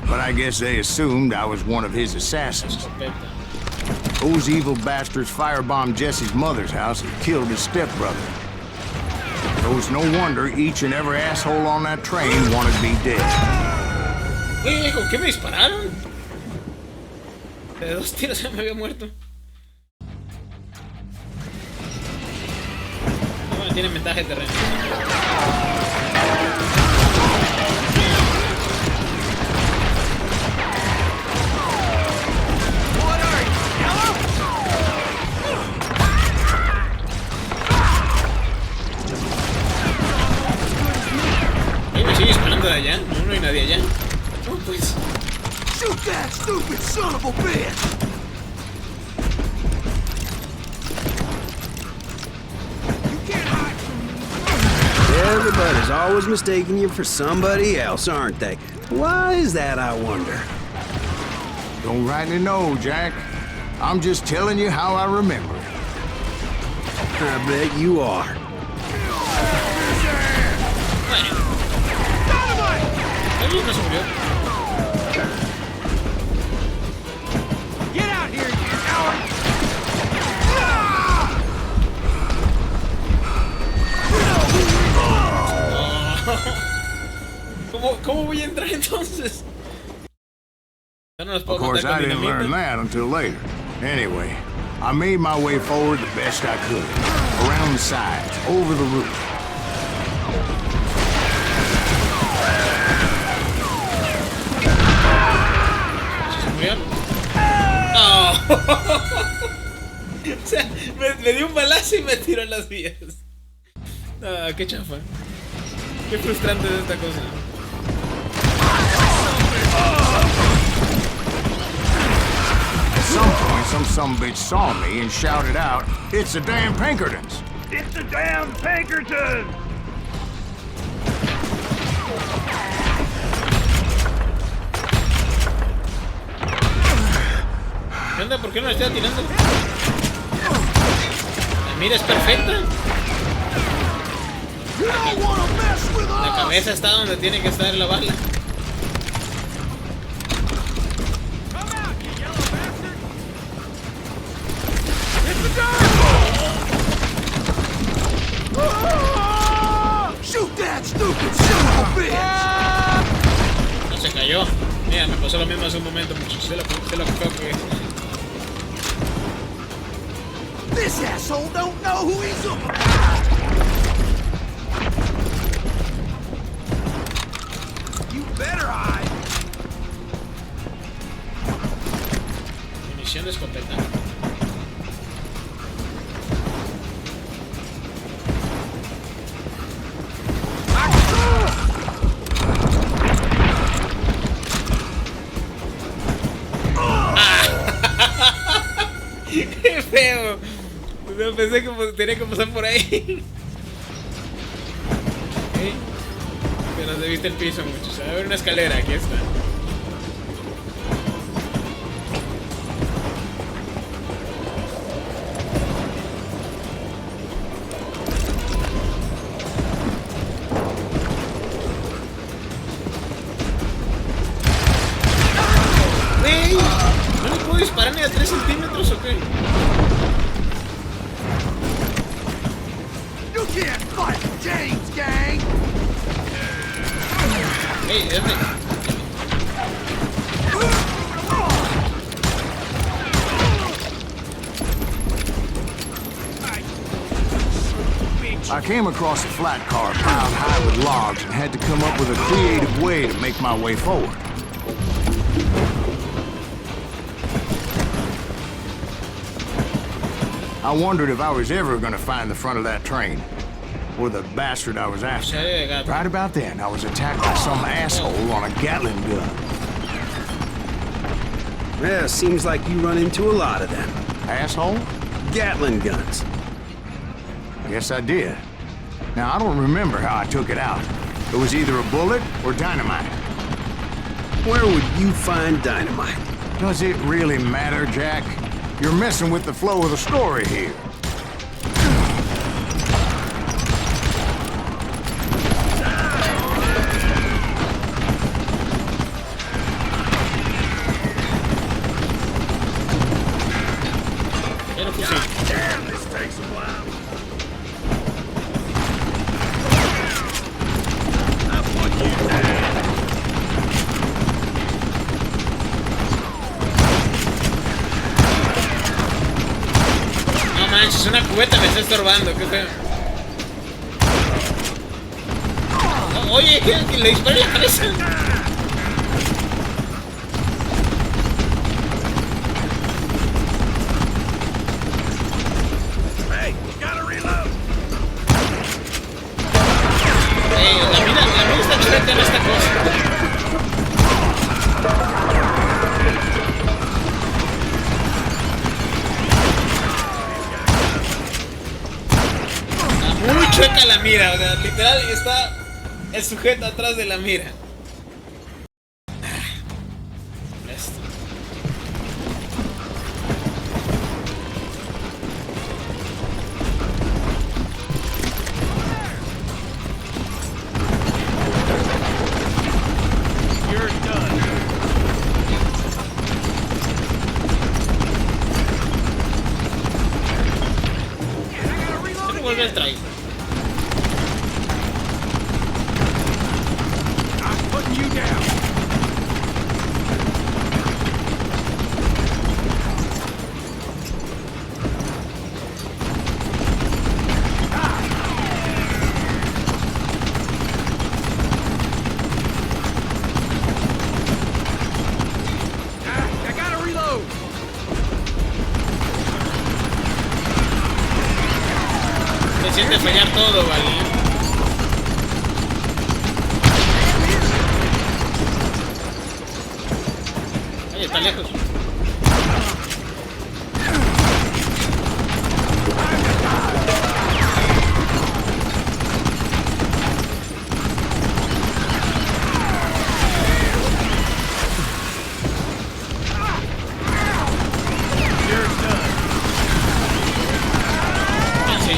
but I guess they assumed I was one of his assassins. Sospecha. Those evil bastards firebombed Jesse's mother's house and killed his stepbrother. So it's no wonder each and every asshole on that train wanted me dead. Oye, ¿con qué me dispararon? De 2 tiros ya me había muerto. No, bueno, tienen ventaja de terreno. Me sigue disparando de allá, no hay nadie allá. Oh, pues. Shoot that stupid son of a bitch! You can't hide from me. Everybody's always mistaking you for somebody else, aren't they? Why is that, I wonder? Don't rightly know, Jack. I'm just telling you how I remember it. I bet you are. ¿Alguien no se murió? Get out here, you coward! ¿Cómo voy a entrar entonces? Ya no los puedo Of course, matar I con didn't dinamita. learn that until later. Anyway, I made my way forward the best I could. Around the sides, over the roof. ¿Se murió? ¡No! O sea, me dio un balazo y me tiró en las vías. Ah, qué chafa. Qué frustrante es esta cosa. At some point, some sumbitch saw me and shouted out, "It's the damn Pinkertons!" It's the damn Pinkerton! ¿Qué onda? ¿Por qué no le estoy atirando? La mira es perfecta. La cabeza está donde tiene que estar la bala. Shoot that stupid son of a bitch! No se cayó. Mira, me pasó lo mismo hace un momento, muchachos. Se lo creo que es. This asshole don't know who he's up. You better hide. Munición de escopeta. ¡Qué feo! No pensé que tenía que pasar por ahí. Okay. Se nos debiste el piso, muchachos. A ver, una escalera, aquí está. ¡Wey! ¿No le puedo disparar ni a 3 centímetros o qué? You can't fight James, gang. ¡Ey, déjame! I came across a flat car piled high with logs and had to come up with a creative way to make my way forward. I wondered if I was ever going to find the front of that train, or the bastard I was after. Right about then, I was attacked by some asshole on a Gatling gun. Yeah, seems like you run into a lot of them. Asshole? Gatling guns. Guess I did. Now, I don't remember how I took it out. It was either a bullet or dynamite. Where would you find dynamite? Does it really matter, Jack? You're messing with the flow of the story here. manches, una cubeta me está estorbando, qué feo. Oh, oye, que le disparé en la cabeza. Hey, gotta reload. La mina está chuleta en esta cosa. Muy chueca la mira, o sea, literal está el sujeto atrás de la mira. Esto. You're done. Se me vuelve el trail. I'm putting you down. I gotta reload. Se siente fallar todo, vale. Oye, está lejos. You're done. Ah, sí.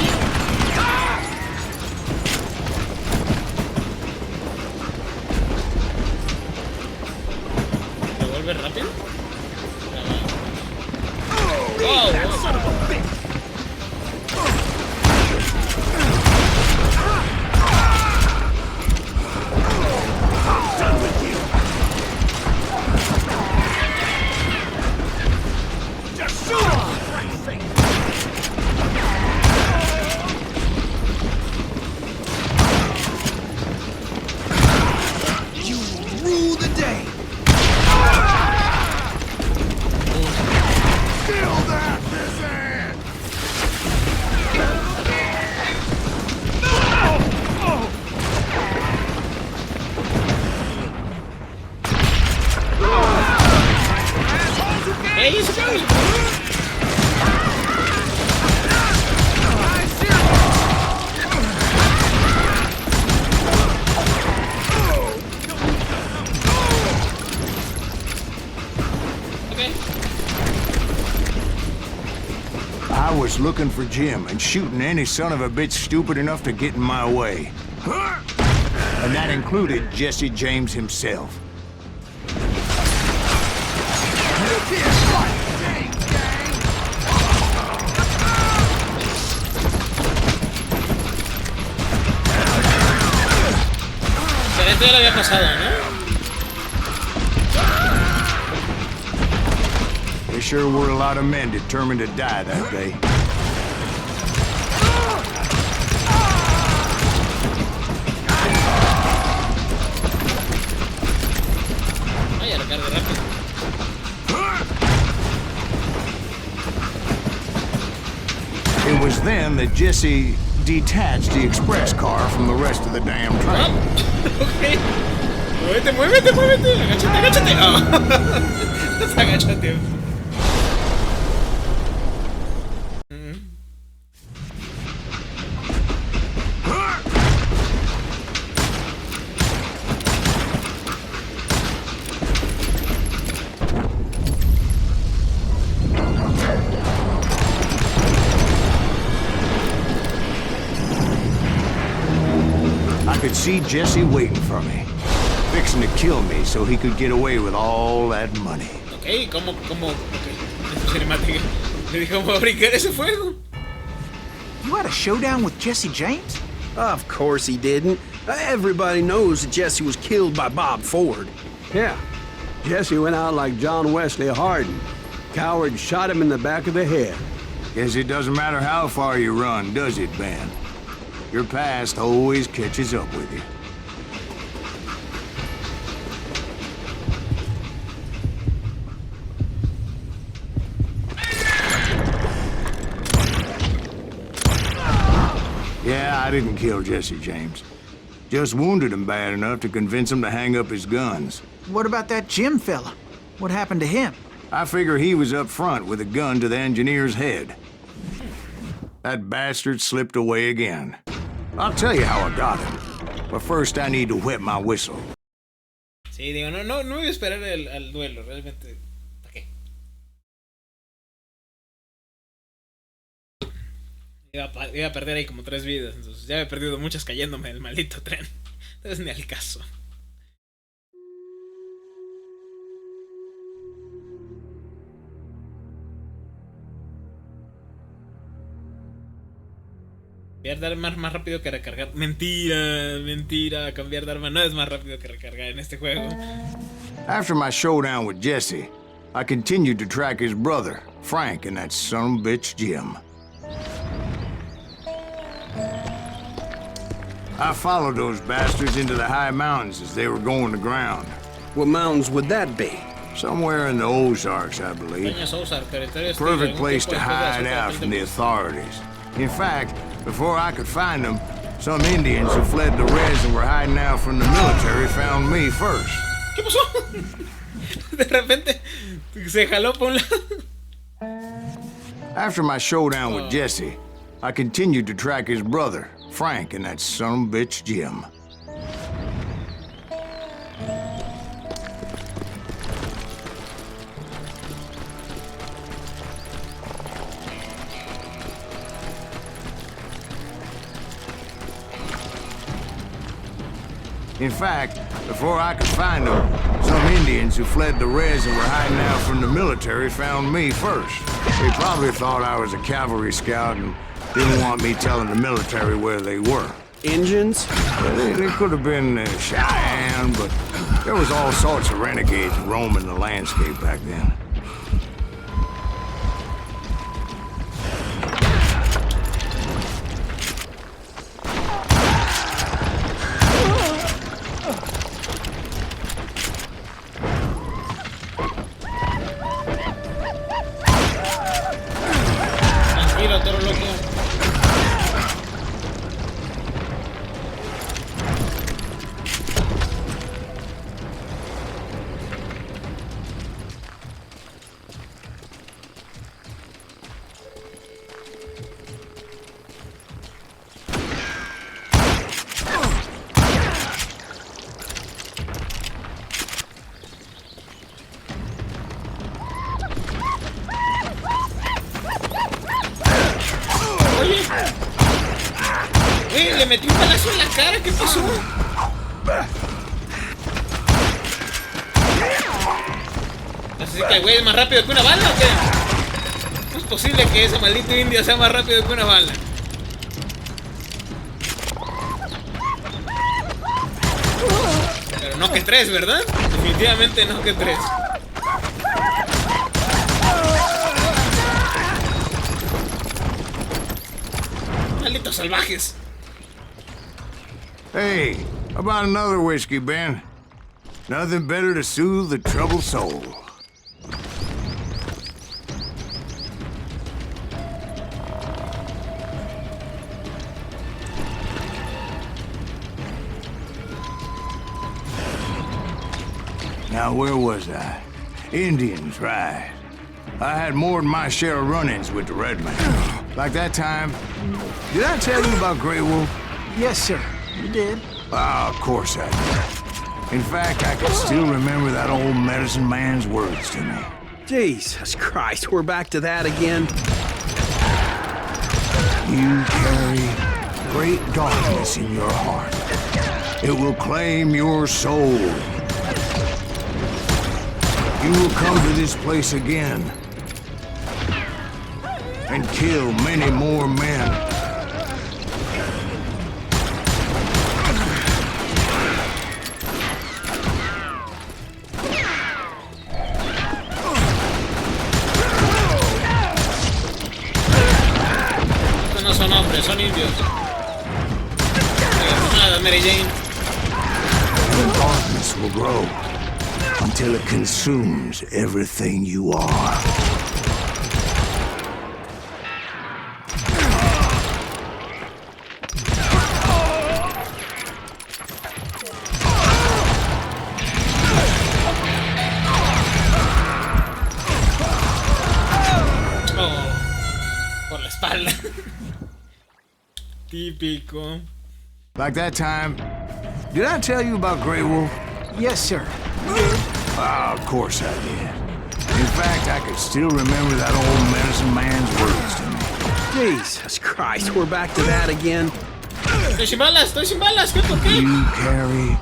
¿Se vuelve rápido? Wow, wow. Just shoot him. For Christ's sake. You rule the day. Kill that lizard! ¡Ey, ese cabrón! Okay. I was looking for Jim and shooting any son of a bitch stupid enough to get in my way. And that included Jesse James himself. Pero esto ya lo había pasado, ¿no? There sure were a lot of men determined to die that day. Vaya, recarga rápido. It was then that Jesse detached the express car from the rest of the damn Ah, train. ok. Muévete, muévete, muévete. Agáchate, agáchate. Oh. Agáchate. I could see Jesse waiting for me, fixing to kill me so he could get away with all that money. Ok, ¿cómo? Ok. Cinemática. Le dijo cómo brincar ese fuego. You had a showdown with Jesse James? Of course he didn't. Everybody knows that Jesse was killed by Bob Ford. Yeah. Jesse went out like John Wesley Hardin. Coward shot him in the back of the head. Guess it doesn't matter how far you run, does it, Ben? Your past always catches up with you. Yeah, I didn't kill Jesse James. Just wounded him bad enough to convince him to hang up his guns. What about that Jim fella? What happened to him? I figure he was up front with a gun to the engineer's head. That bastard slipped away again. I'll tell you how I got him. But first I need to wet my whistle. Sí, digo, no voy a esperar al duelo, realmente. ¿Para qué? Iba a perder ahí como 3 vidas, entonces ya he perdido muchas cayéndome del maldito tren. Entonces ni al caso. Cambiar de arma es más rápido que recargar. Mentira. Cambiar de arma no es más rápido que recargar en este juego. After my showdown with Jesse, I continued to track his brother, Frank, and that son of a bitch, Jim. I followed those bastards into the high mountains as they were going to ground. What mountains would that be? Somewhere in the Ozarks, I believe. Perfect place to hide out from the authorities. In fact, before I could find them, some Indians who fled the res and were hiding out from the military found me first. ¿Qué pasó? De repente se jaló por un lado. After my showdown with Jesse, I continued to track his brother, Frank, and that son of a bitch, Jim. In fact, before I could find them, some Indians who fled the res and were hiding out from the military found me first. They probably thought I was a cavalry scout and didn't want me telling the military where they were. Injuns? They could have been Cheyenne, but there was all sorts of renegades roaming the landscape back then. Tranquilo, toro loco. Le metí un balazo en la cara, ¿qué pasó? ¿No sé si que el güey es más rápido que una bala o qué? No es posible que ese maldito indio sea más rápido que una bala. Pero no que 3, ¿verdad? Definitivamente no que 3. Malditos salvajes. Hey, how about another whiskey, Ben? Nothing better to soothe the troubled soul. Now, where was I? Indians, right. I had more than my share of run-ins with the Redmen. Like that time. Did I tell you about Grey Wolf? Yes, sir. You did. Ah, of course I did. In fact, I can still remember that old medicine man's words to me. Jesus Christ, we're back to that again? You carry great darkness in your heart. It will claim your soul. You will come to this place again and kill many more men. Hombre, son indios. Nada, Mary Jane. And the darkness will grow until it consumes everything you are. Por la espalda. Típico. Like that time. Did I tell you about Grey Wolf? Yes, sir. Of course I did. In fact, I could still remember that old medicine man's words to me. Jesus Christ, we're back to that again. Estoy sin balas, ¿qué por qué? You carry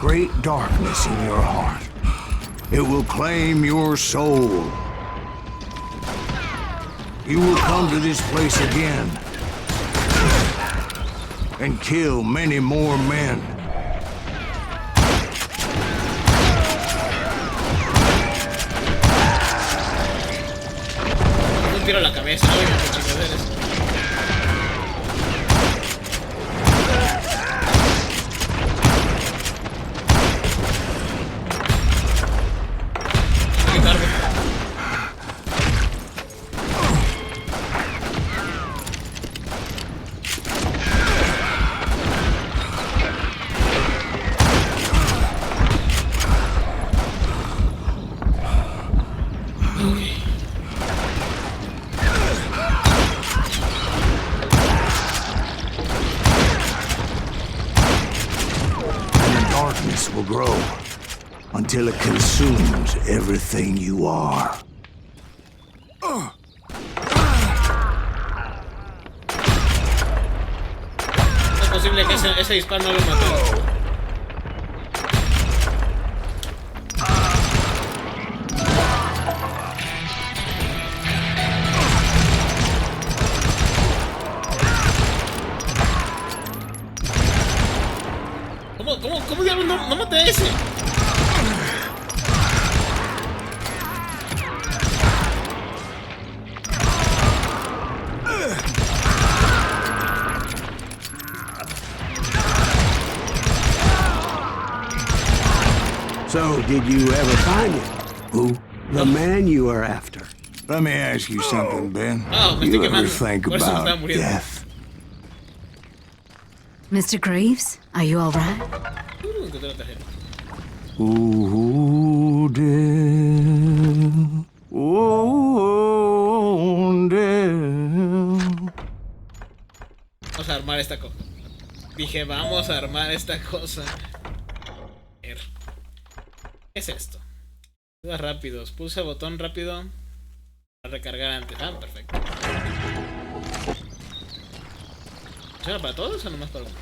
great darkness in your heart. It will claim your soul. You will come to this place again and kill many more men. Un tiro a la cabeza, oigan, qué chingaderas. Qué tarde. Will grow until it consumes everything you are. Es posible que ese disparo no lo mató. ¿Cómo diablos no maté a ese? So, did you ever find him? Who? The man you are after. Let me ask you something, Ben. Oh, me You estoy ever quemando. think Por eso me estaba about muriendo. death? Mr. Greaves, are you all right? Encontré la tarjeta. Ooh, death. Ooh, death. Vamos a armar esta cosa. Dije, vamos a armar esta cosa. ¿Qué es esto? Dudas rápidos. Pulsa el botón rápido para recargar antes. Ah, perfecto. ¿Funciona para todos o nomás para uno?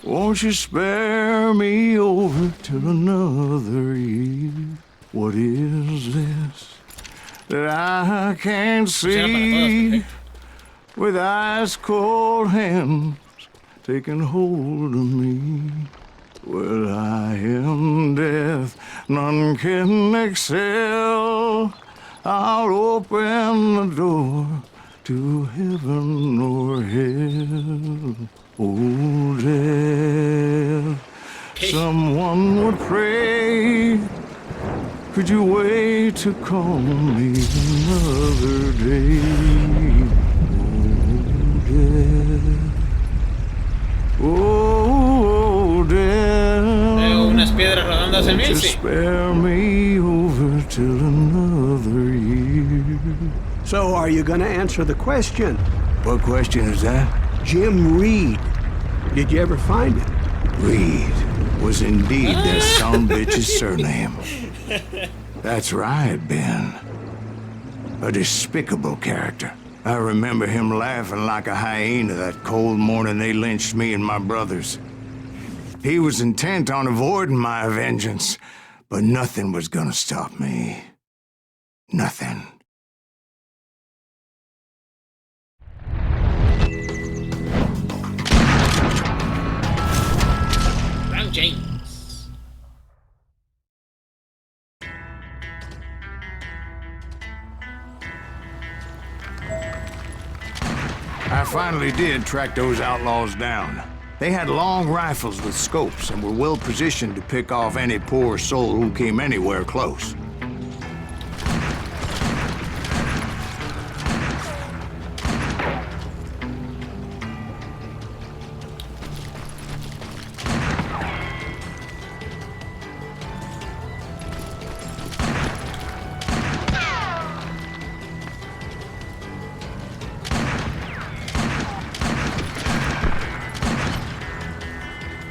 Won't you spare me over till another year? What is this that I can't Funciona para todos, see? perfecto. With ice cold hands taking hold of me. Well, I am death, none can excel. I'll open the door to heaven or hell. Oh, death, someone would pray. Could you wait to call me another day? Oh, death. Veo unas piedras rodando hacia mí, Just sí. spare me over till another year. So, are you gonna answer the question? What question is that? Jim Reed. Did you ever find him? Reed was indeed that sumbitch's surname. That's right, Ben. A despicable character. I remember him laughing like a hyena that cold morning they lynched me and my brothers. He was intent on avoiding my vengeance, but nothing was gonna stop me. Nothing. Brown James. I finally did track those outlaws down. They had long rifles with scopes and were well positioned to pick off any poor soul who came anywhere close.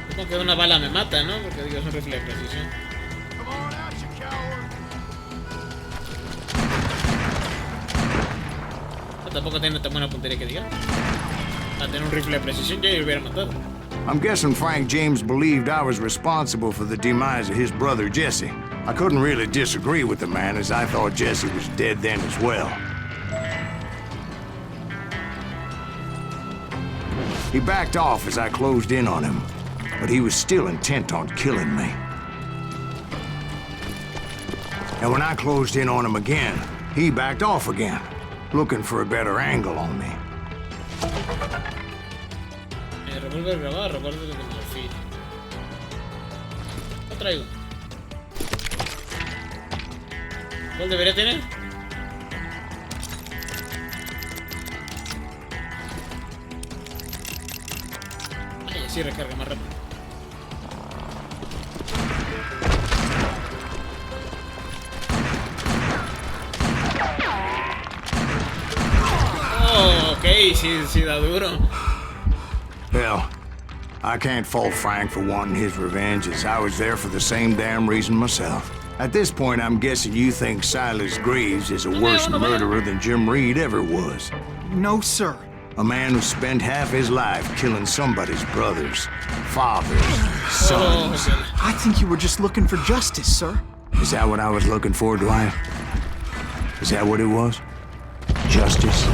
Supongo que una bala me mata, ¿no? Porque digo, es un rifle de precisión. No, tampoco tiene tan buena puntería que diga. A tener un rifle de precisión ya yo hubiera matado. I'm guessing Frank James believed I was responsible for the demise of his brother Jesse. I couldn't really disagree with the man, as I thought Jesse was dead then as well. He backed off as I closed in on him, but he was still intent on killing me. And when I closed in on him again, he backed off again, looking for a better angle on me. Revólver grabado, recuerdo que tengo el feed. Lo traigo. ¿Cuál debería tener? Ay, así recarga más rápido. Oh, ok, sí da duro. Hell, I can't fault Frank for wanting his revenge, as I was there for the same damn reason myself. At this point, I'm guessing you think Silas Graves is a worse murderer than Jim Reed ever was. No, sir. A man who spent half his life killing somebody's brothers, fathers, sons. I think you were just looking for justice, sir. Is that what I was looking for, Dwight? Is that what it was? Justice?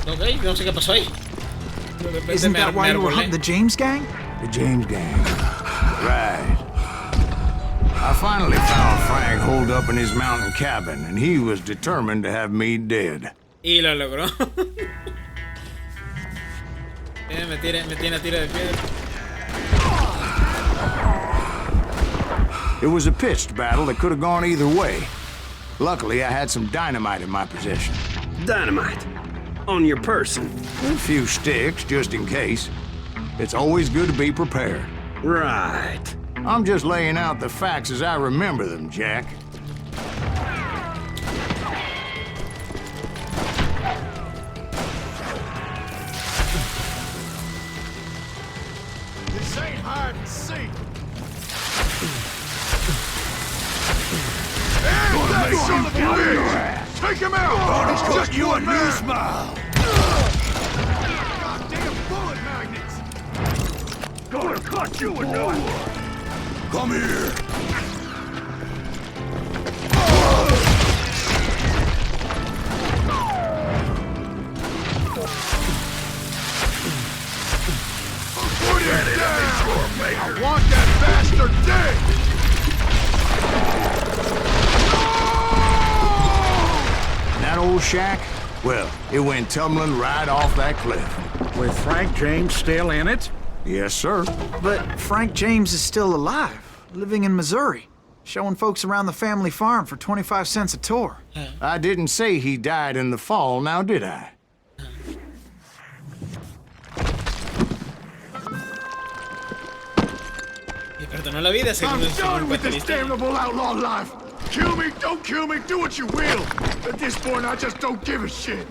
Ok, no sé qué pasó ahí. Isn't that why you were hunting the James gang? The James gang. Right. I finally found Frank holed up in his mountain cabin, and he was determined to have me dead. Y lo logró. Me tiene a tiro de piedra. It was a pitched battle that could have gone either way. Luckily, I had some dynamite in my possession. Dynamite? On your person? A few sticks, just in case. It's always good to be prepared. Right. I'm just laying out the facts as I remember them, Jack. This ain't hide and seek. Take him out! Just you a new smile! Goddamn bullet magnets! Gonna cut you a new one! Come here! Put it down! I want that bastard dead! That old shack? Well, it went tumbling right off that cliff. With Frank James still in it? Yes, sir. But Frank James is still alive, living in Missouri, showing folks around the family farm for 25 cents a tour. I didn't say he died in the fall, now did I? Y perdonó la vida, según I'm el done with this cuentalista. damnable outlaw life! Kill me, don't kill me, do what you will! At this point, I just don't give a shit!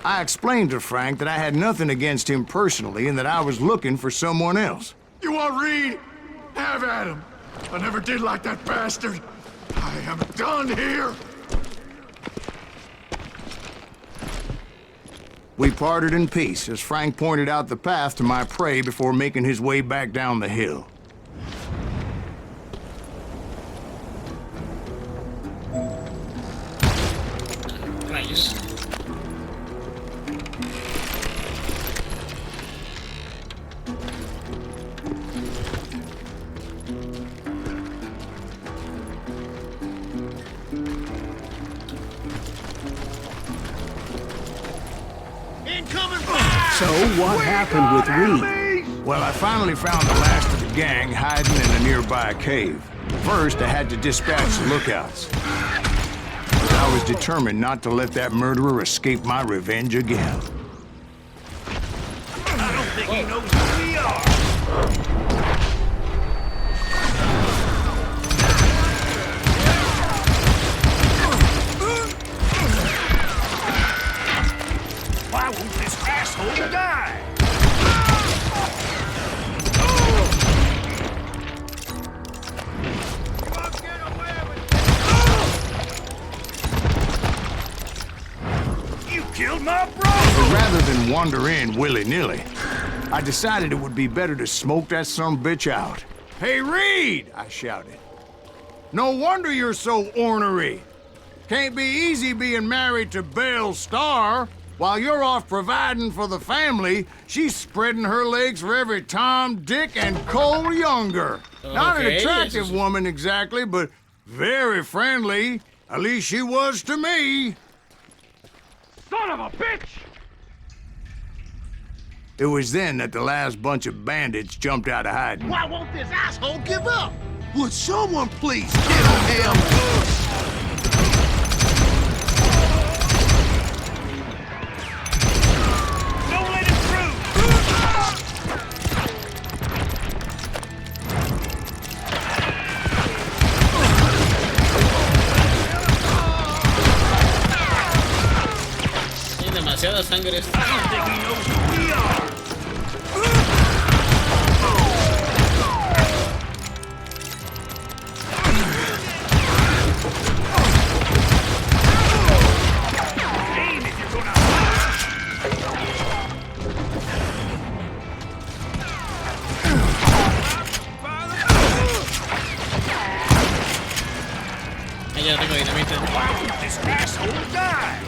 I explained to Frank that I had nothing against him personally and that I was looking for someone else. You want Reed? Have at him! I never did like that bastard! I am done here! We parted in peace as Frank pointed out the path to my prey before making his way back down the hill. Rayos. Incoming fire! So what happened with Reed? Well, I finally found the last of the gang hiding in a nearby cave. First, I had to dispatch the lookouts. But I was determined not to let that murderer escape my revenge again. I don't think he knows who we are. Why won't this asshole die? You killed my brother! But rather than wander in willy-nilly, I decided it would be better to smoke that son-of-a-bitch out. Hey, Reed! I shouted. No wonder you're so ornery. Can't be easy being married to Belle Starr. While you're off providing for the family, she's spreading her legs for every Tom, Dick, and Cole Younger. Not an attractive woman exactly, but very friendly. At least she was to me. Son of a bitch! It was then that the last bunch of bandits jumped out of hiding. Why won't this asshole give up? Would someone please kill him? Don't let him through! Tiene demasiada sangre esto. I don't think he knows who we are. Aim if you're gonna Ahí ya tengo dinamita. Why won't this asshole die?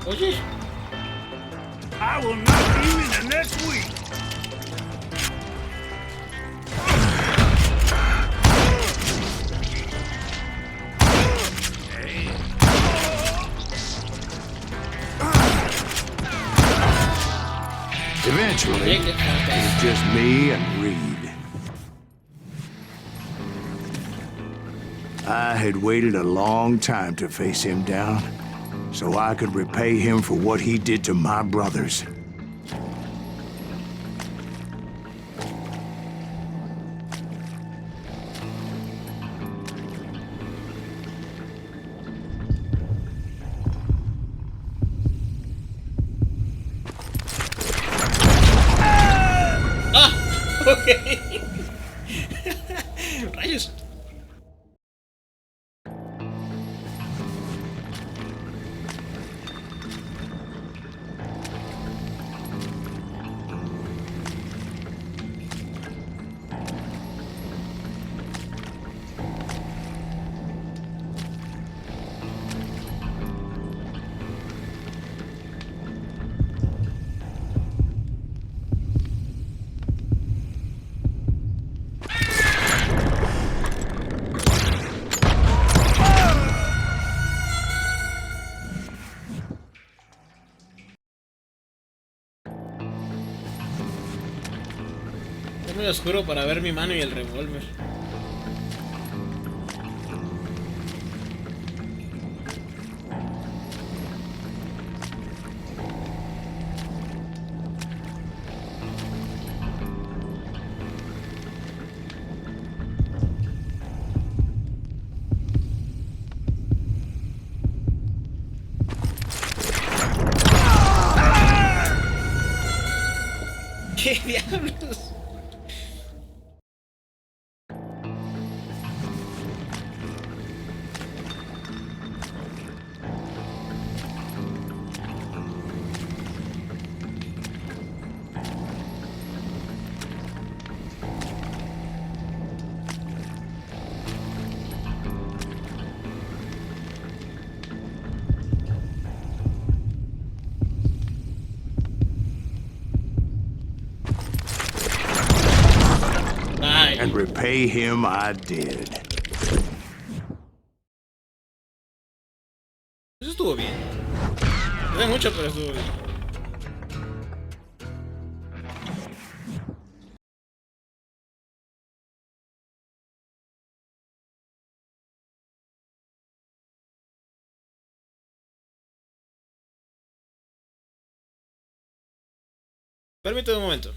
Oye, I will knock you in the next week. Eventually, it was just me and Reed. I had waited a long time to face him down, so I could repay him for what he did to my brothers. ok. Rayos. Es muy oscuro para ver mi mano y el revólver. ¿Qué diablos? and repay him I did. Eso estuvo bien. No sé mucho, pero estuvo bien. Permíteme un momento.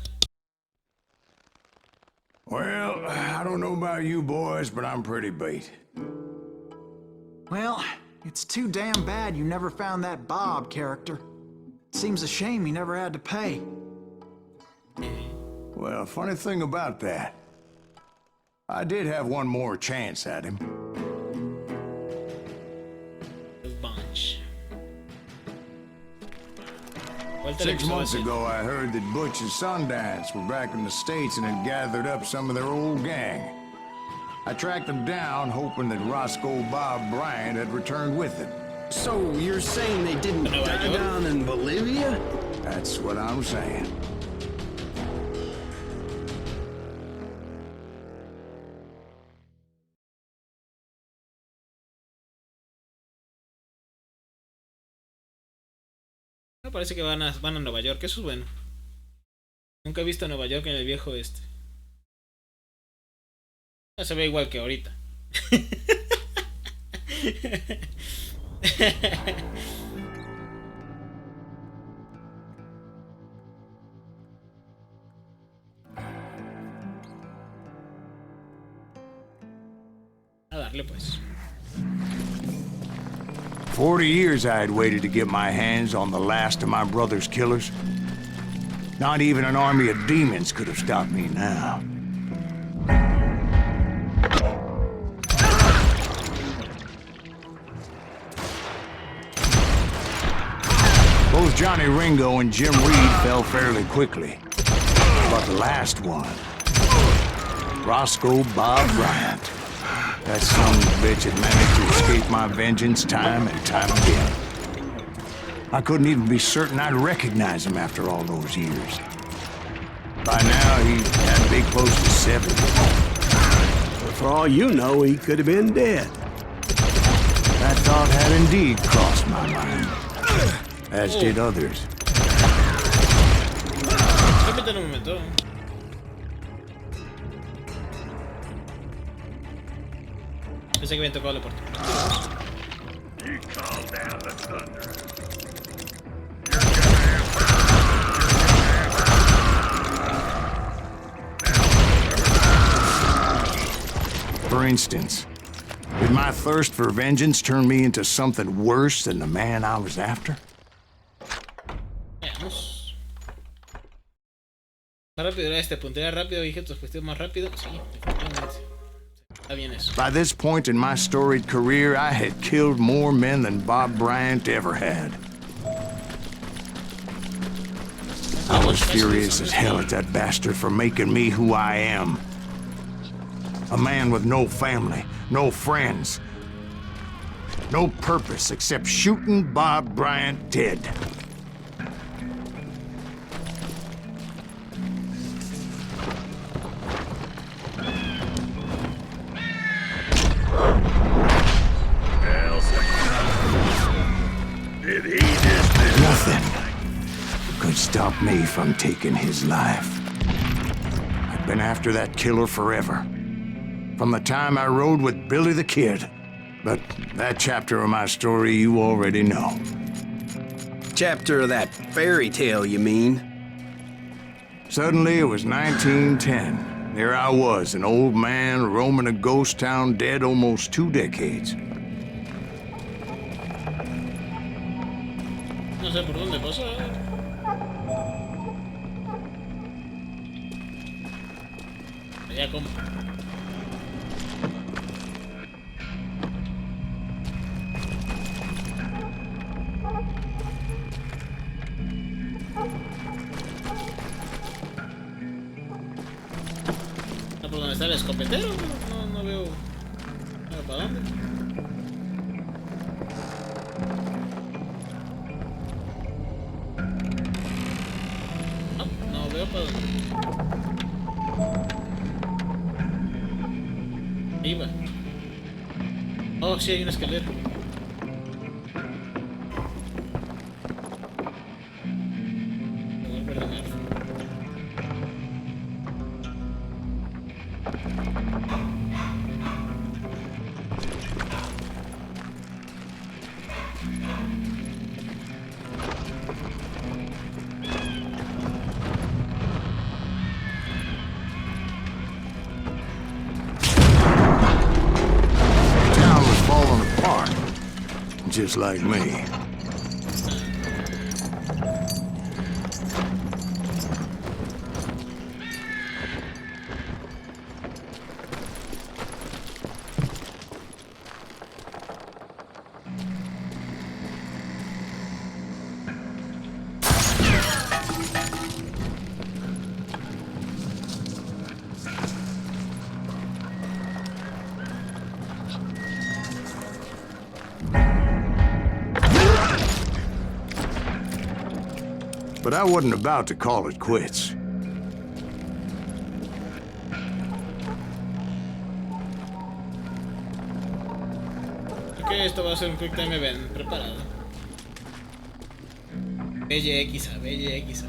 Well, I don't know about you boys, but I'm pretty beat. Well, it's too damn bad you never found that Bob character. Seems a shame he never had to pay. Well, funny thing about that, I did have one more chance at him. A bunch. 6 months ago, I heard that Butch and Sundance were back in the States and had gathered up some of their old gang. I tracked them down, hoping that Roscoe Bob Bryant had returned with them. So you're saying they didn't die down in Bolivia? That's what I'm saying. Me parece que van a Nueva York, eso es bueno. Nunca he visto Nueva York en el viejo este. No se ve igual que ahorita. A darle pues. 40 years I had waited to get my hands on the last of my brother's killers. Not even an army of demons could have stopped me now. Both Johnny Ringo and Jim Reed fell fairly quickly. But the last one, Roscoe Bob Bryant. That son of a bitch had managed to escape my vengeance time and time again. I couldn't even be certain I'd recognize him after all those years. By now, he had to be close to 70. For all you know, he could have been dead. That thought had indeed crossed my mind, as did others. Permítame un momento. Pensé que habían tocado la puerta. You call down the thunder. For instance, did my thirst for vengeance turn me into something worse than the man I was after? Veamos. Más rápido era este, puntería rápido, dije tus cuestiones más rápido. Sí, efectivamente. Está bien eso. By this point in my storied career, I had killed more men than Bob Bryant ever had. I was furious as hell at that bastard for making me who I am. A man with no family, no friends, no purpose except shooting Bob Bryant dead. Did he just do Nothing could stop me from taking his life. I've been after that killer forever. From the time I rode with Billy the Kid. But that chapter of my story you already know. Chapter of that fairy tale, you mean? Suddenly it was 1910. There I was, an old man roaming a ghost town dead almost 2 decades. No sé por dónde pasar. Ya como. ¿Por dónde está el escopetero? No veo. No veo para dónde. No veo para dónde. Oh, sí, hay una escalera. Voy a perdonar. Town was falling apart, just like me. But I wasn't about to call it quits. Ok, esto va a ser un quick time event. Preparado. BLX, BLX.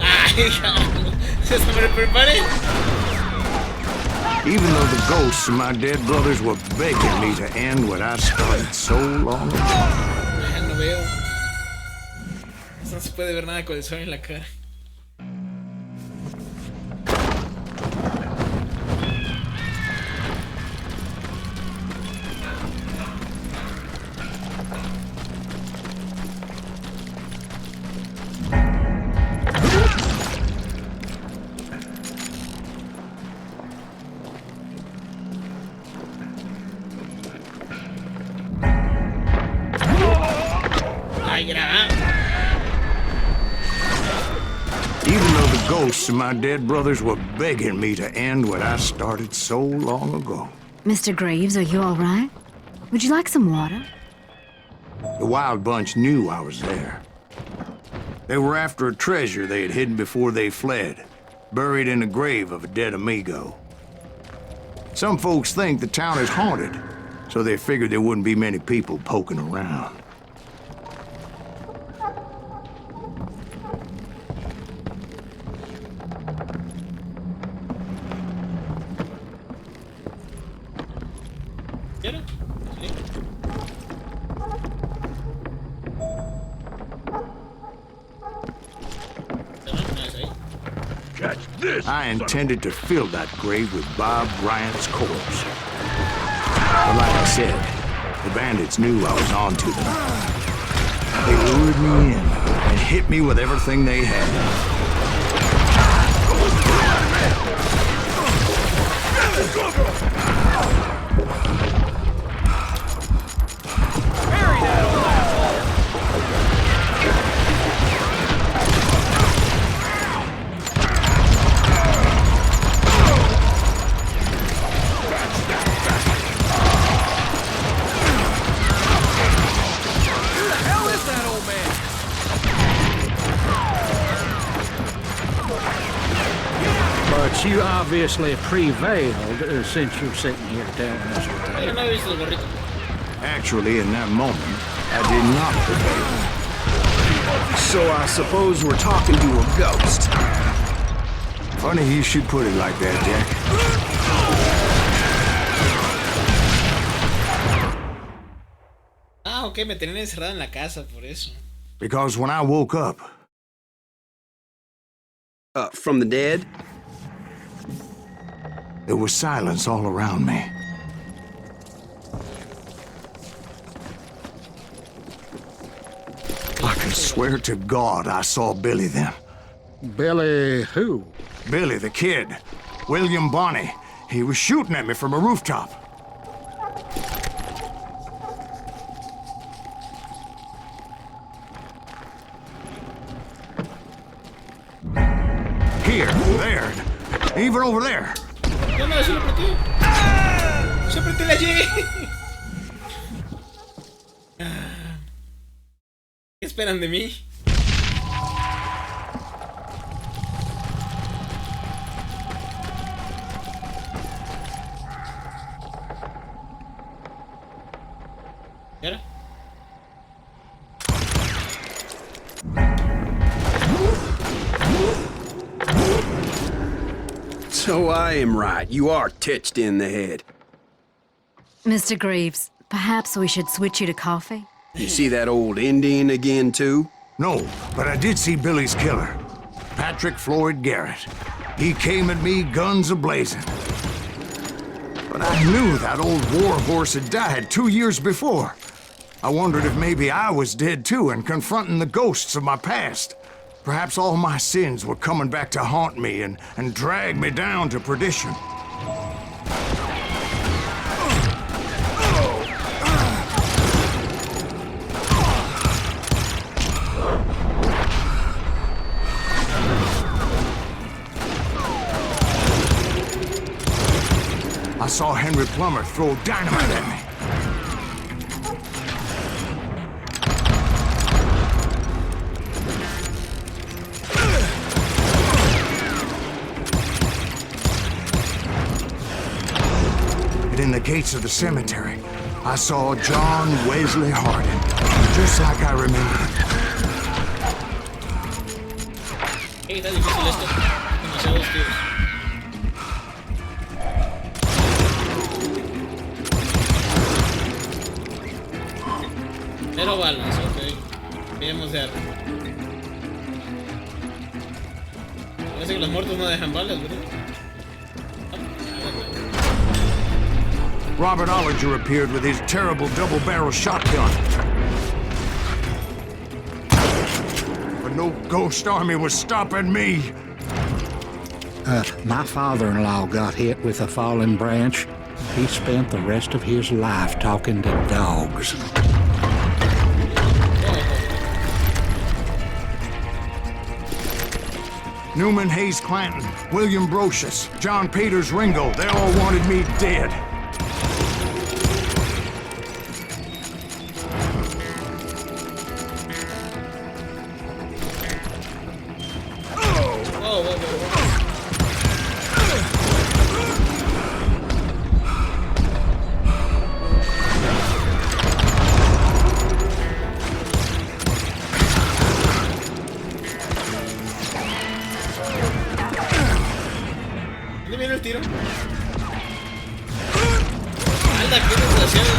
¡Ay, cabrón! ¡Se sobreprepare! Even though the ghosts of my dead brothers were begging me to end what I started so long ago. Ah, no veo. No se puede ver nada con el sol en la cara. Even though the ghosts of my dead brothers were begging me to end what I started so long ago. Mr. Graves, are you all right? Would you like some water? The Wild Bunch knew I was there. They were after a treasure they had hidden before they fled, buried in the grave of a dead amigo. Some folks think the town is haunted, so they figured there wouldn't be many people poking around. ¿Quiero? Sí. Catch this! I intended to fill that grave with Bob Bryant's corpse. But like I said, the bandits knew I was on to them. They lured me in and hit me with everything they had. But you obviously prevailed since you're sitting here telling us your tale. Pero no he visto el gorrito. Actually, in that moment, I did not prevail. So I suppose we're talking to a ghost. Funny you should put it like that, Jack. Ah, ok, me tenían encerrado en la casa por eso. Because when I woke up, From the dead? there was silence all around me. I can swear to God I saw Billy then. Billy who? Billy, the kid. William Bonney. He was shooting at me from a rooftop. Here, there, even over there. No, no, eso lo apreté. Eso apreté la Y. ¿Qué esperan de mí? So I am right. You are titched in the head. Mr. Greaves, perhaps we should switch you to coffee? You see that old Indian again, too? No, but I did see Billy's killer, Patrick Floyd Garrett. He came at me guns a-blazing. But I knew that old war horse had died 2 years before. I wondered if maybe I was dead too and confronting the ghosts of my past. Perhaps all my sins were coming back to haunt me and drag me down to perdition. I saw Henry Plummer throw dynamite at me. And in the gates of the cemetery, I saw John Wesley Hardin, just like I remembered. Hey, está difícil esto. Demasiados tiros. Cero balas, ok. Veamos de arma. Parece que los muertos no dejan balas, ¿verdad? Robert Ollinger appeared with his terrible double-barrel shotgun. But no ghost army was stopping me. My father-in-law got hit with a fallen branch. He spent the rest of his life talking to dogs. Newman Hayes Clanton, William Brocious, John Peters Ringo, they all wanted me dead. ¿Dónde viene el tiro? ¡Hala, qué desgraciado!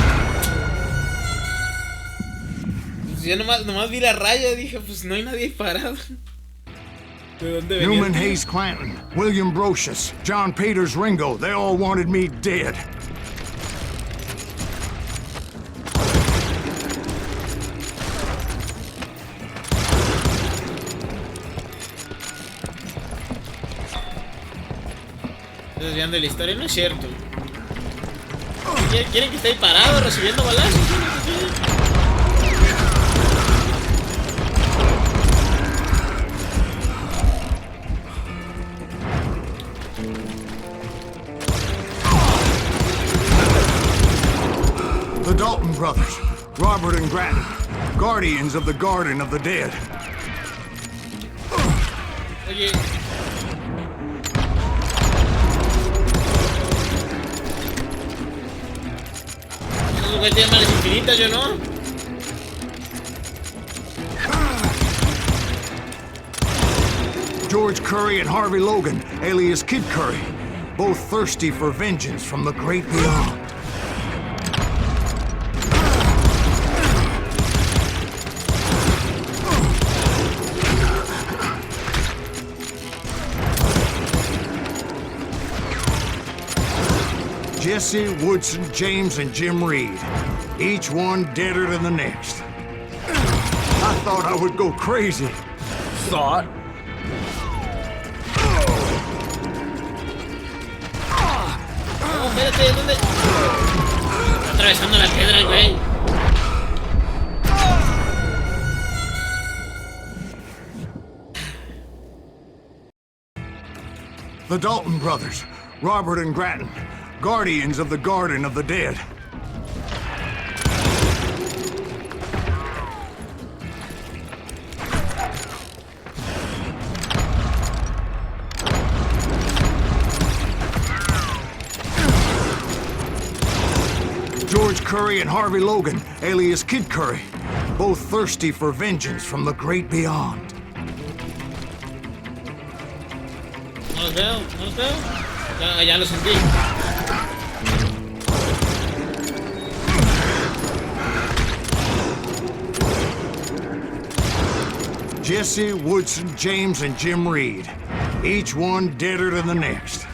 Pues ya nomás vi la raya, dije, pues no hay nadie parado. ¿De dónde venía? Newman Hayes Clanton, William Brocious, John Peters Ringo, they all wanted me dead. Desviando la historia, no es cierto. ¿Quieren que esté ahí parado recibiendo balazos? The Dalton brothers, Robert and Grattan, guardians of the Garden of the Dead. Oye. Esos tienen malas infinitas, yo no. George Curry and Harvey Logan, alias Kid Curry, both thirsty for vengeance from the great beyond. Jesse, Woodson, James, and Jim Reed. Each one deader than the next. I thought I would go crazy. Thought? No, espérate, ¿dónde? Está atravesando la piedra el güey. The Dalton brothers, Robert and Grattan, guardians of the Garden of the Dead. George Curry and Harvey Logan, alias Kid Curry, both thirsty for vengeance from the great beyond. No los veo, no los veo. Ya lo sentí. Jesse, Woodson, James, and Jim Reed. Each one deader than the next.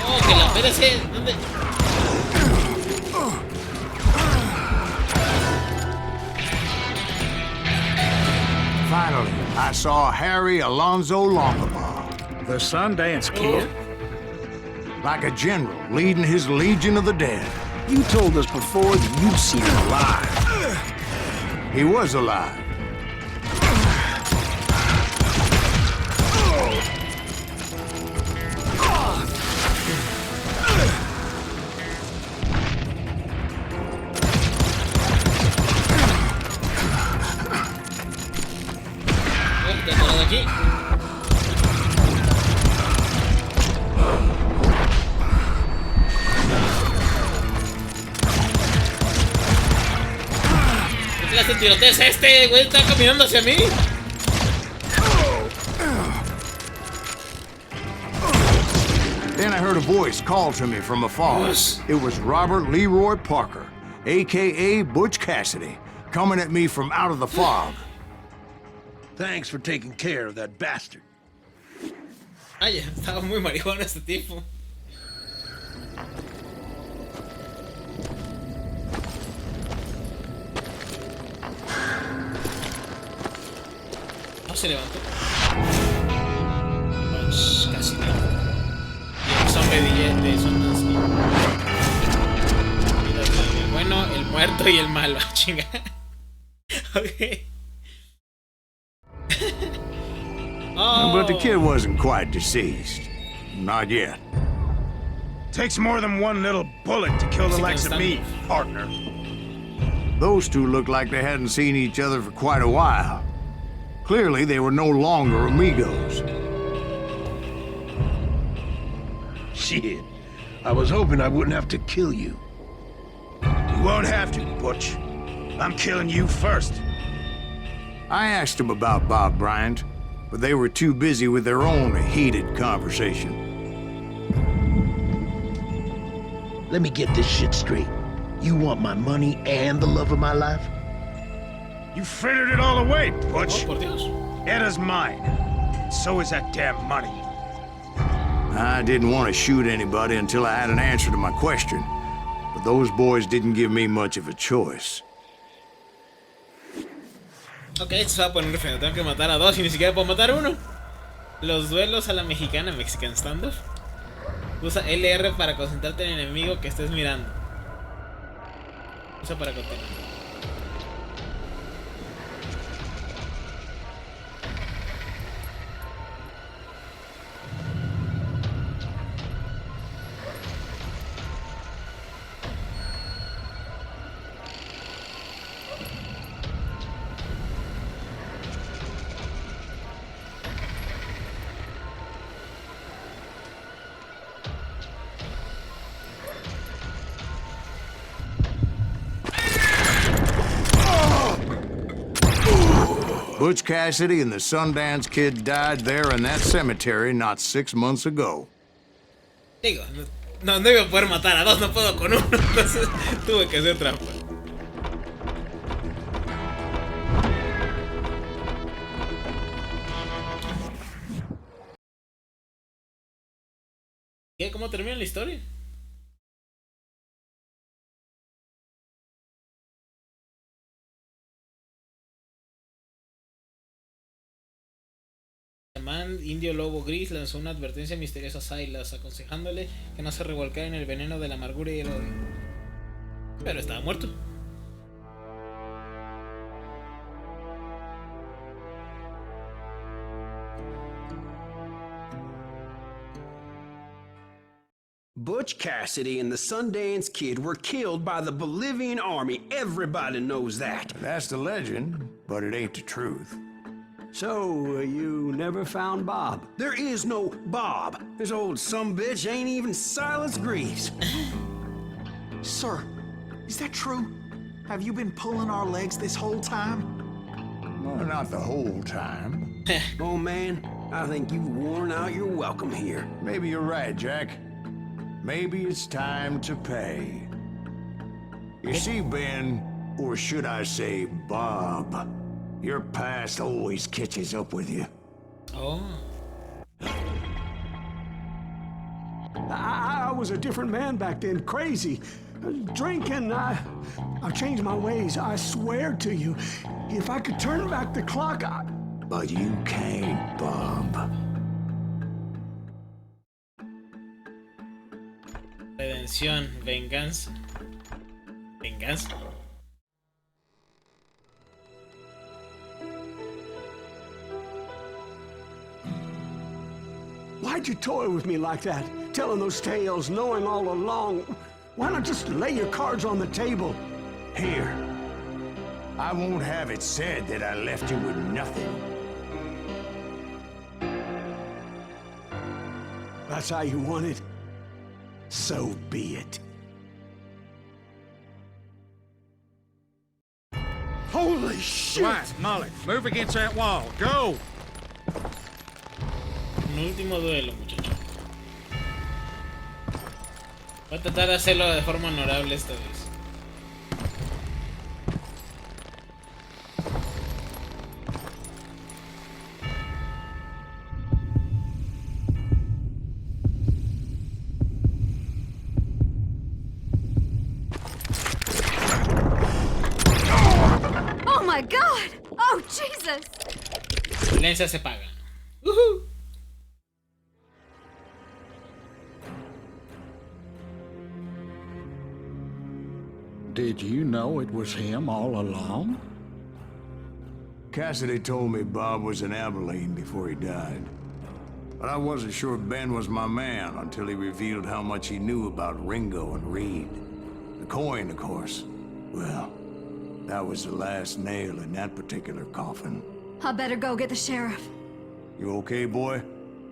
Oh, que la espérese. ¿Dónde? Finally, I saw Harry Alonzo Longabaugh, The Sundance Kid? like a general leading his legion of the dead. You told us before that you'd seen him alive. He was alive. Detonado aquí. ¿Qué clase de tiroteo es este? Güey, está caminando hacia mí. Then I heard a voice call to me from afar. It was Robert Leroy Parker, a.k.a. Butch Cassidy, coming at me from out of the fog. Thanks for taking care of that bastard. Ay, estaba muy marihuana este tipo. No se levantó. Pues casi no. Y el zombie de Sundance. El bueno, el muerto y el malo. Chinga. Ok. But the kid wasn't quite deceased. Not yet. Takes more than one little bullet to kill the likes of me, partner. Those two looked like they hadn't seen each other for quite a while. Clearly, they were no longer amigos. Shit. I was hoping I wouldn't have to kill you. You won't have to, Butch. I'm killing you first. I asked them about Bob Bryant, but they were too busy with their own heated conversation. Let me get this shit straight. You want my money and the love of my life? You frittered it all away, Oh, Butch. por Dios. Etta's mine. So is that damn money. I didn't want to shoot anybody until I had an answer to my question, but those boys didn't give me much of a choice. Ok, esto se va a poner feo. Tengo que matar a dos y ni siquiera puedo matar a uno. Los duelos a la mexicana, Mexican Standoff. Usa LR para concentrarte en el enemigo que estés mirando. Usa para continuar. Butch Cassidy and the Sundance Kid died there in that cemetery not 6 months ago. Digo, no iba a poder matar a dos, no puedo con uno. Entonces tuve que hacer trampa. ¿Qué? ¿Cómo termina la historia? Man Indio Lobo Gris lanzó una advertencia misteriosa a Silas, aconsejándole que no se revolcara en el veneno de la amargura y el odio. Pero estaba muerto. Butch Butch Cassidy and the Sundance Kid were killed by the Bolivian army. Everybody knows that. That's the legend, but it ain't the truth. So, you never found Bob? There is no Bob. This old sumbitch ain't even Silas Greaves. Sir, is that true? Have you been pulling our legs this whole time? Well, not the whole time. Oh, man, I think you've worn out your welcome here. Maybe you're right, Jack. Maybe it's time to pay. You see, Ben, or should I say Bob, your past always catches up with you. Oh. I was a different man back then, crazy. Drinking, I've changed my ways, I swear to you. If I could turn back the clock, But you can't, Bob. Redención, venganza. Venganza. Why'd you toy with me like that? Telling those tales, knowing all along. Why not just lay your cards on the table? Here. I won't have it said that I left you with nothing. That's how you want it? So be it. Holy shit! Dwight, Molly, move against that wall. Go! Un último duelo, muchacho. Voy a tratar de hacerlo de forma honorable esta vez. Oh my God! Oh Jesus! Violencia se paga. ¡Uhú! Did you know it was him all along? Cassidy told me Bob was in Abilene before he died. But I wasn't sure Ben was my man until he revealed how much he knew about Ringo and Reed. The coin, of course. Well, that was the last nail in that particular coffin. I better go get the sheriff. You okay, boy?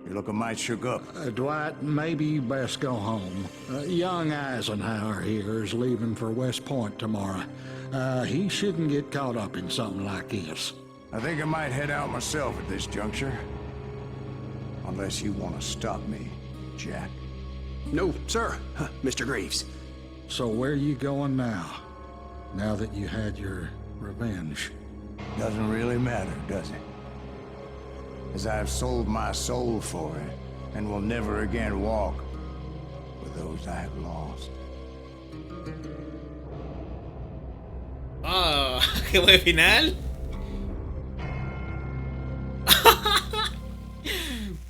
You're looking mighty shook up. Dwight, maybe you best go home. Young Eisenhower here is leaving for West Point tomorrow. He shouldn't get caught up in something like this. I think I might head out myself at this juncture. Unless you want to stop me, Jack. No, sir, Mr. Greaves. So where you going now? Now that you had your revenge? Doesn't really matter, does it? As I've sold my soul for it, and will never again walk with those I have lost. Oh, qué buen final.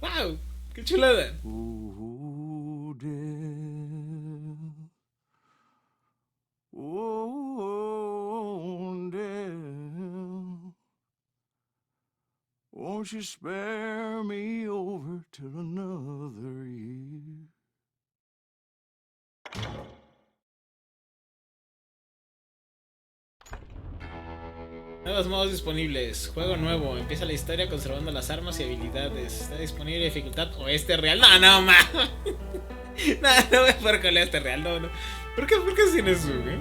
Wow, qué chulada. Oh, dear. Oh, dear. Won't you spare me over till another year? Nuevos modos disponibles. Juego nuevo. Empieza la historia conservando las armas y habilidades. Está disponible dificultad oeste real. No, no, ma. No voy a jugar con el oeste real. No. ¿Por qué hacen eso, güey?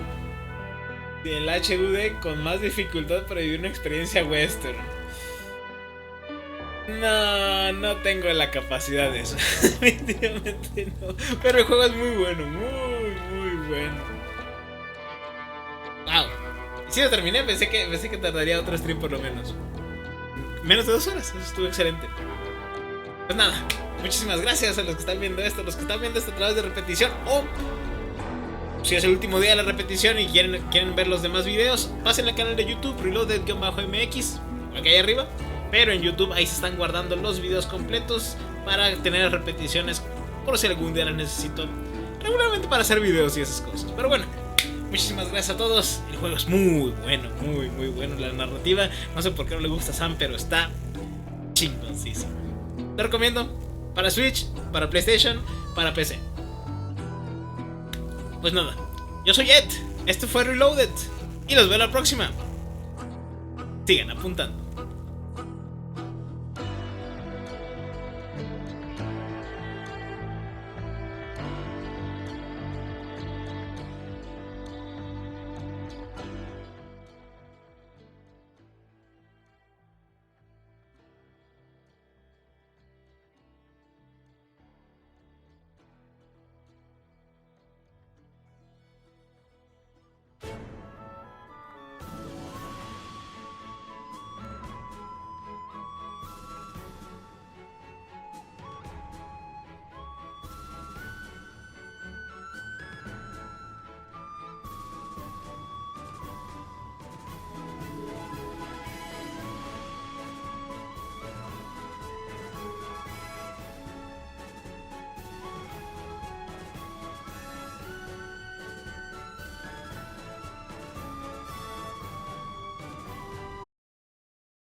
El HUD con más dificultad para vivir una experiencia western. No tengo la capacidad de eso. Definitivamente no. Pero el juego es muy bueno. Muy bueno. Wow. Sí, lo terminé, pensé que tardaría otro stream por lo menos. Menos de 2 horas, eso estuvo excelente. Pues nada, muchísimas gracias a los que están viendo esto, los que están viendo esto a través de repetición. O si es el último día de la repetición y quieren ver los demás videos, pasen al canal de YouTube, Reloaded-MX, aquí ahí arriba. Pero en YouTube ahí se están guardando los videos completos para tener repeticiones por si algún día las necesito regularmente para hacer videos y esas cosas. Pero bueno. Muchísimas gracias a todos. El juego es muy bueno, muy bueno. La narrativa, no sé por qué no le gusta a Sam, pero está chingoncísimo. Te recomiendo para Switch, para PlayStation, para PC. Pues nada, yo soy Ed, este fue Reloaded y los veo la próxima. Sigan apuntando.